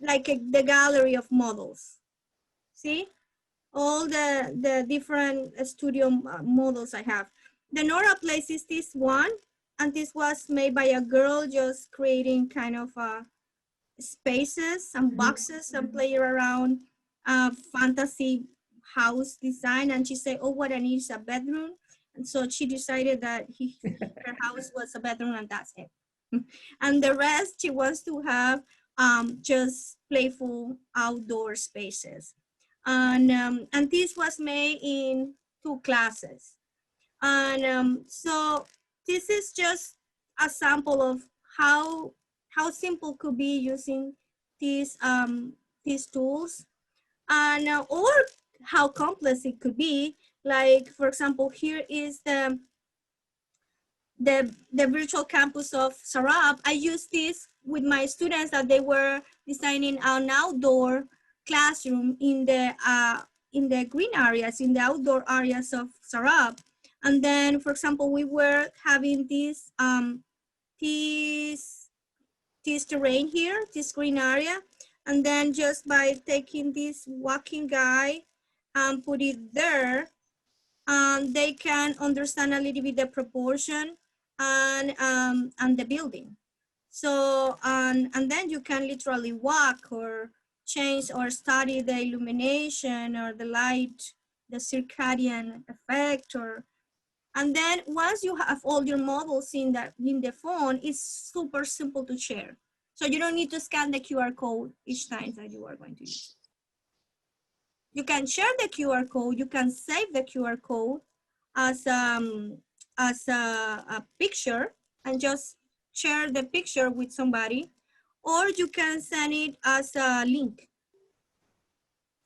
Speaker 2: like the gallery of models. See? All the different studio models I have. The Nora Place is this one, and this was made by a girl just creating kind of spaces and boxes and play around fantasy house design. And she said, oh, what I need is a bedroom. And so she decided that her house was a bedroom and that's it. And the rest, she wants to have just playful outdoor spaces. And this was made in 2 classes. And so this is just a sample of how simple could be using these tools, and or how complex it could be. Like, for example, here is the virtual campus of SARUP. I used this with my students that they were designing an outdoor classroom in the green areas, in the outdoor areas of SARUP. And then, for example, we were having this terrain here, this green area. And then just by taking this walking guy and put it there, they can understand a little bit the proportion and the building. So, and then you can literally walk or change or study the illumination or the light, the circadian effect, and then once you have all your models in the phone, it's super simple to share. So you don't need to scan the QR code each time that you are going to use it. You can share the QR code, you can save the QR code as a picture and just share the picture with somebody, or you can send it as a link.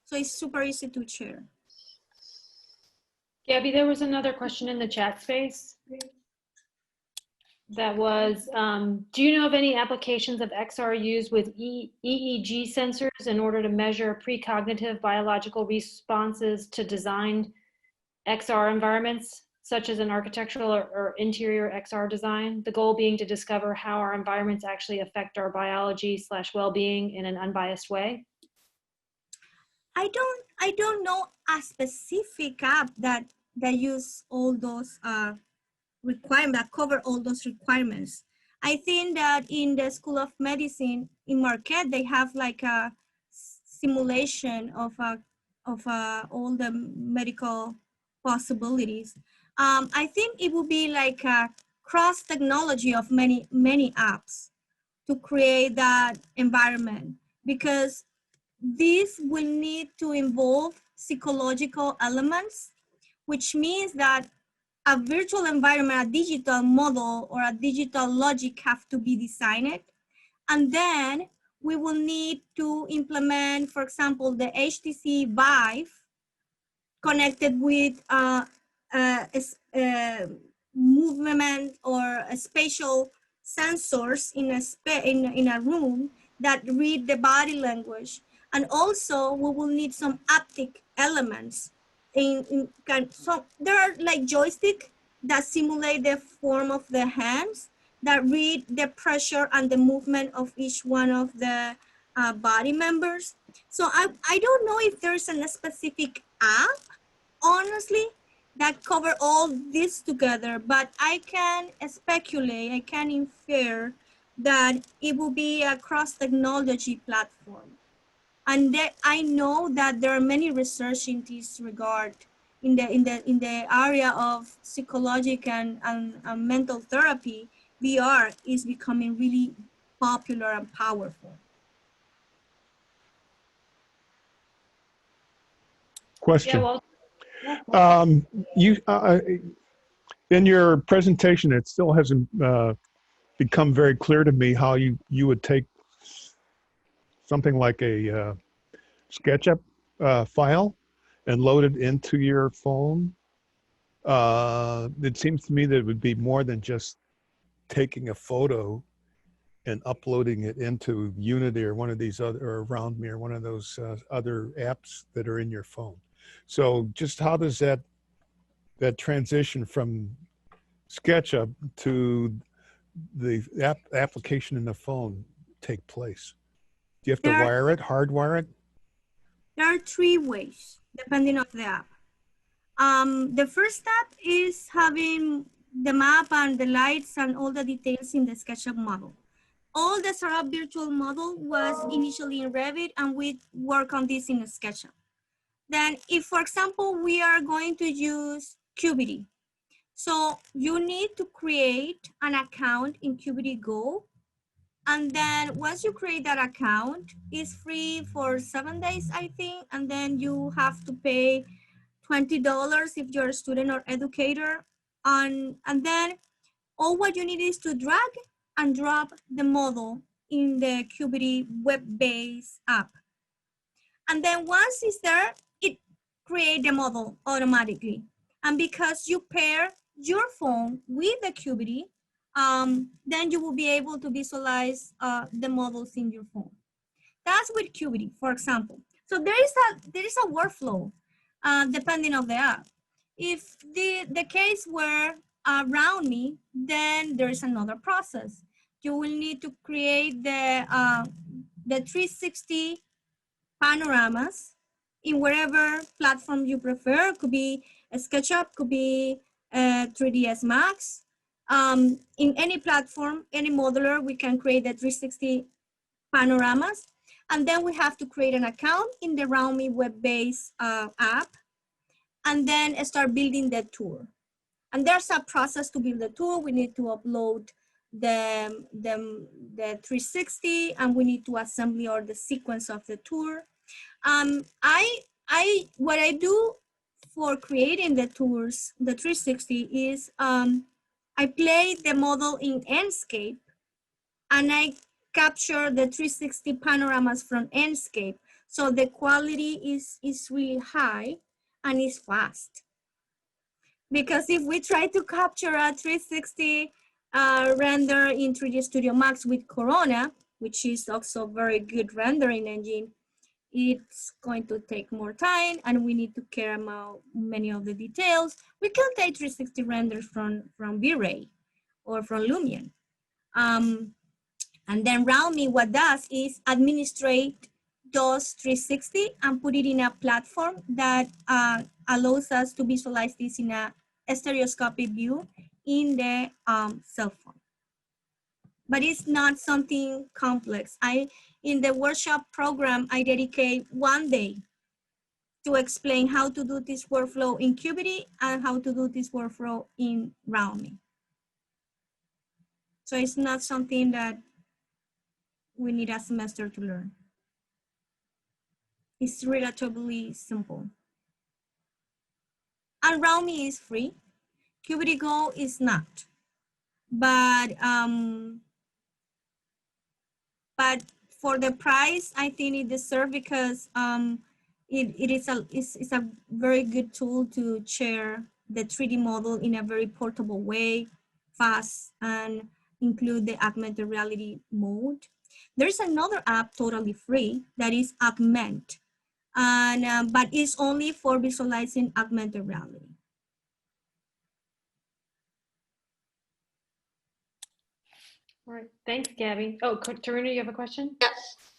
Speaker 2: So it's super easy to share.
Speaker 1: Gabby, there was another question in the chat space that was, do you know of any applications of XR used with EEG sensors in order to measure precognitive biological responses to designed XR environments, such as an architectural or interior XR design? The goal being to discover how our environments actually affect our biology/well-being in an unbiased way.
Speaker 2: I don't know a specific app that use all those requirements, that cover all those requirements. I think that in the School of Medicine in Marquette, they have like a simulation of all the medical possibilities. I think it would be like a cross technology of many apps to create that environment, because this will need to involve psychological elements, which means that a virtual environment, a digital model, or a digital logic have to be designed. And then we will need to implement, for example, the HTC Vive connected with movement or spatial sensors in a room that read the body language. And also we will need some haptic elements. So there are like joystick that simulate the form of the hands, that read the pressure and the movement of each one of the body members. So I don't know if there's a specific app, honestly, that cover all this together, but I can speculate, I can infer that it will be a cross-technology platform. And that I know that there are many research in this regard in the area of psychological and mental therapy. VR is becoming really popular and powerful.
Speaker 6: Question.
Speaker 1: Yeah, well,
Speaker 6: You in your presentation, it still hasn't become very clear to me how you would take something like a SketchUp file and load it into your phone. It seems to me that it would be more than just taking a photo and uploading it into Unity or one of these other, or Around Me, or one of those other apps that are in your phone. So just how does that transition from SketchUp to the application in the phone take place? Do you have to wire it, hardwire it?
Speaker 2: There are three ways, depending on the app. The first step is having the map and the lights and all the details in the SketchUp model. All the SARUP virtual model was initially in Revit, and we work on this in SketchUp. Then if, for example, we are going to use Qubity, so you need to create an account in Qubity Go. And then once you create that account, it's free for 7 days, I think. And then you have to pay $20 if you're a student or educator. And then all what you need is to drag and drop the model in the Qubity web-based app. And then once it's there, it creates the model automatically. And because you pair your phone with the Qubity, then you will be able to visualize the models in your phone. That's with Qubity, for example. So there is a workflow depending on the app. If the case were Around Me, then there is another process. You will need to create the 360 panoramas in whatever platform you prefer. Could be a SketchUp, could be 3ds Max. In any platform, any modeler, we can create the 360 panoramas. And then we have to create an account in the Around Me web-based app, and then start building the tour. And there's a process to build the tour. We need to upload the 360, and we need to assemble or the sequence of the tour. What I do for creating the tours, the 360, is I play the model in Enscape, and I capture the 360 panoramas from Enscape. So the quality is really high and is fast. Because if we try to capture a 360 render in 3D Studio Max with Corona, which is also a very good rendering engine, it's going to take more time, and we need to care about many of the details. We can take 360 renders from V-Ray or from Lumion. And then Around Me, what does is administrate those 360 and put it in a platform that allows us to visualize this in a stereoscopic view in the cell phone. But it's not something complex. In the workshop program, I dedicate 1 day to explain how to do this workflow in Qubity and how to do this workflow in Around Me. So it's not something that we need a semester to learn. It's relatively simple. And Realme is free. Qubity Go is not. But for the price, I think it deserves, because it's a very good tool to share the 3D model in a very portable way, fast, and include the augmented reality mode. There's another app totally free that is Augment, and but it's only for visualizing augmented reality.
Speaker 1: All right, thanks, Gabby. Oh, Taruna, you have a question?
Speaker 5: Yeah.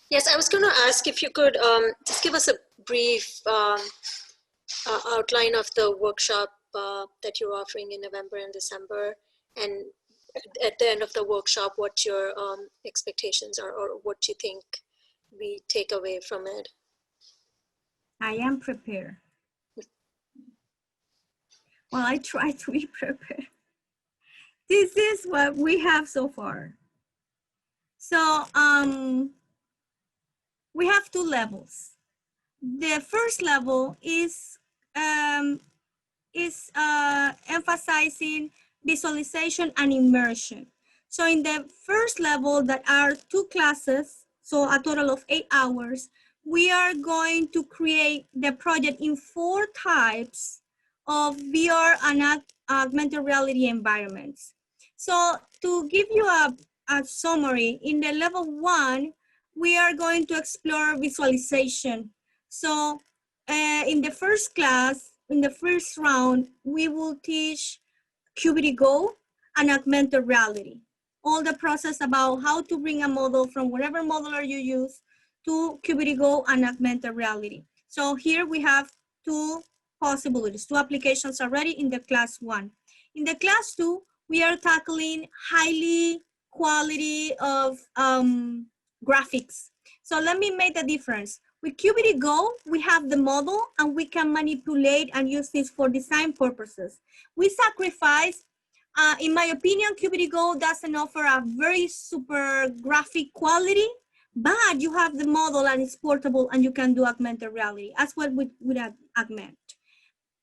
Speaker 5: Yes, I was going to ask if you could just give us a brief outline of the workshop that you're offering in November and December, and at the end of the workshop, what your expectations are, or what you think we take away from it.
Speaker 2: I am prepared. Well, I try to be prepared. This is what we have so far. So we have two levels. The first level is emphasizing visualization and immersion. So in the first level, that are 2 classes, so a total of 8 hours, we are going to create the project in 4 types of VR and augmented reality environments. So to give you a summary, in the level 1, we are going to explore visualization. So in the first class, in the first round, we will teach Qubity Go and augmented reality. All the process about how to bring a model from whatever modeler you use to Qubity Go and augmented reality. So here we have 2 possibilities, 2 applications already in the class 1. In the class 2, we are tackling highly quality of graphics. So let me make the difference. With Qubity Go, we have the model and we can manipulate and use this for design purposes. We sacrifice, in my opinion, Qubity Go doesn't offer a very super graphic quality, but you have the model and it's portable and you can do augmented reality. That's what we would augment.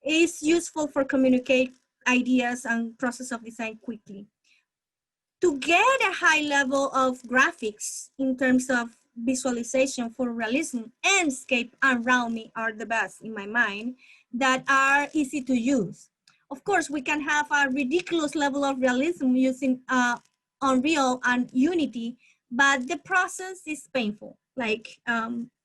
Speaker 2: It's useful for communicate ideas and process of design quickly. To get a high level of graphics in terms of visualization for realism, Enscape and Realme are the best in my mind, that are easy to use. Of course, we can have a ridiculous level of realism using Unreal and Unity, but the process is painful, like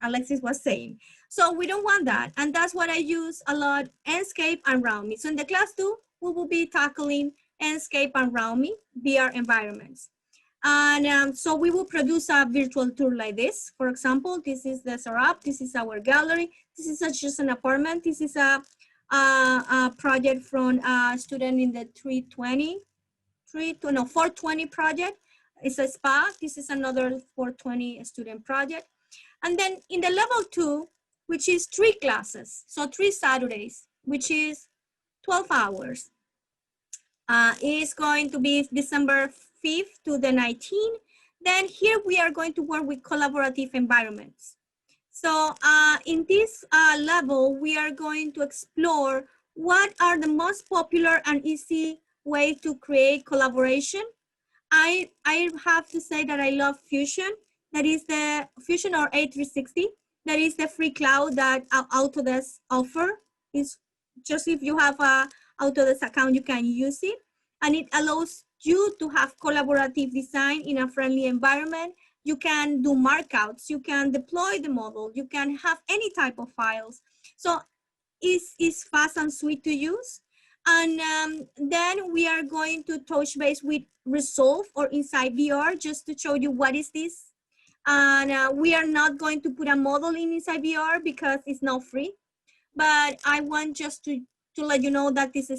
Speaker 2: Alexis was saying. So we don't want that, and that's what I use a lot, Enscape and Realme. So in the class 2, we will be tackling Enscape and Realme VR environments. And so we will produce a virtual tour like this. For example, this is the SARUP, this is our gallery, this is just an apartment, this is a project from a student in the 420 project. It's a spa, this is another 420 student project. And then in the level 2, which is 3 classes, so 3 Saturdays, which is 12 hours. Is going to be December 5th to the 19th. Then here we are going to work with collaborative environments. So in this level, we are going to explore what are the most popular and easy way to create collaboration. I have to say that I love Fusion. That is the Fusion or A360. That is the free cloud that Autodesk offer. It's just if you have a Autodesk account, you can use it. And it allows you to have collaborative design in a friendly environment. You can do markouts, you can deploy the model, you can have any type of files. So it's fast and sweet to use. And then we are going to touch base with Resolve or Inside VR just to show you what is this. And we are not going to put a model in Inside VR because it's not free. But I want just to let you know that this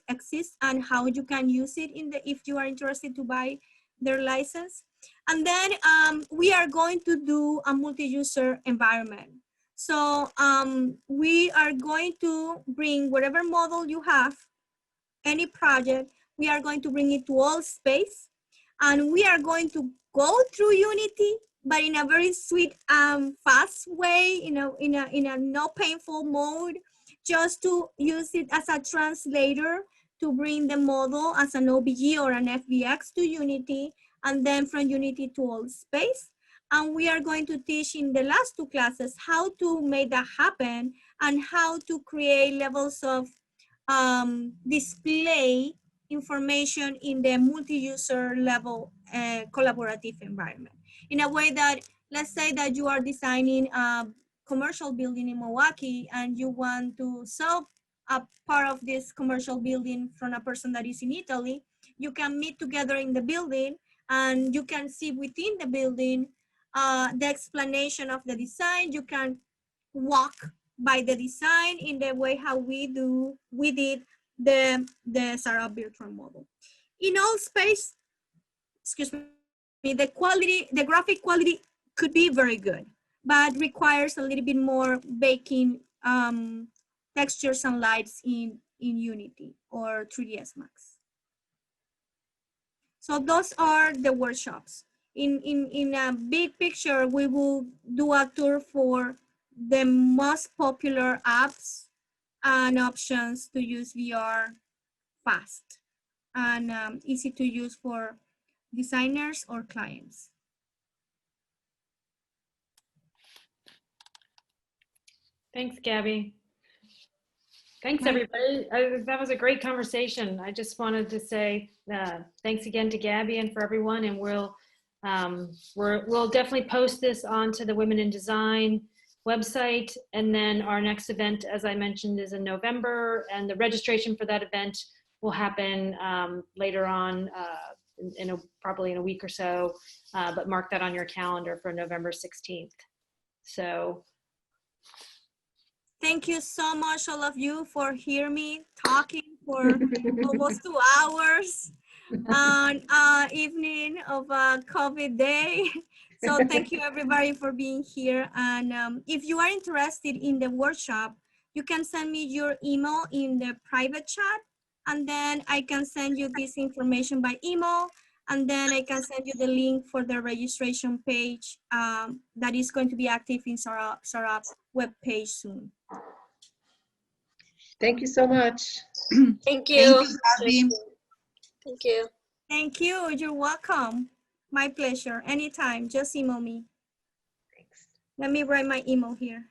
Speaker 2: exists and how you can use it if you are interested to buy their license. And then we are going to do a multi-user environment. So we are going to bring whatever model you have, any project, we are going to bring it to all space. And we are going to go through Unity, but in a very sweet, fast way, in a no painful mode, just to use it as a translator to bring the model as an OBJ or an FBX to Unity, and then from Unity to Allspace. And we are going to teach in the last 2 classes how to make that happen and how to create levels of display information in the multi-user level collaborative environment. In a way that, let's say that you are designing a commercial building in Milwaukee and you want to sell a part of this commercial building from a person that is in Italy, you can meet together in the building and you can see within the building the explanation of the design. You can walk by the design in the way how we did the SARUP virtual model. In Allspace, excuse me, the graphic quality could be very good, but requires a little bit more baking textures and lights in Unity or 3ds Max. So those are the workshops. In a big picture, we will do a tour for the most popular apps and options to use VR fast and easy to use for designers or clients.
Speaker 1: Thanks, Gabby. Thanks, everybody. That was a great conversation. I just wanted to say thanks again to Gabby and for everyone. And we'll definitely post this onto the Women in Design website. And then our next event, as I mentioned, is in November. And the registration for that event will happen later on, probably in a week or so. But mark that on your calendar for November 16th. So.
Speaker 2: Thank you so much, all of you, for hearing me talking for almost 2 hours on evening of a COVID day. So thank you, everybody, for being here. And if you are interested in the workshop, you can send me your email in the private chat, and then I can send you this information by email, and then I can send you the link for the registration page that is going to be active in SARUP web page soon.
Speaker 4: Thank you so much.
Speaker 5: Thank you.
Speaker 3: Thank you, Gabby.
Speaker 5: Thank you.
Speaker 2: Thank you. You're welcome. My pleasure. Anytime. Just email me.
Speaker 4: Thanks.
Speaker 2: Let me write my email here.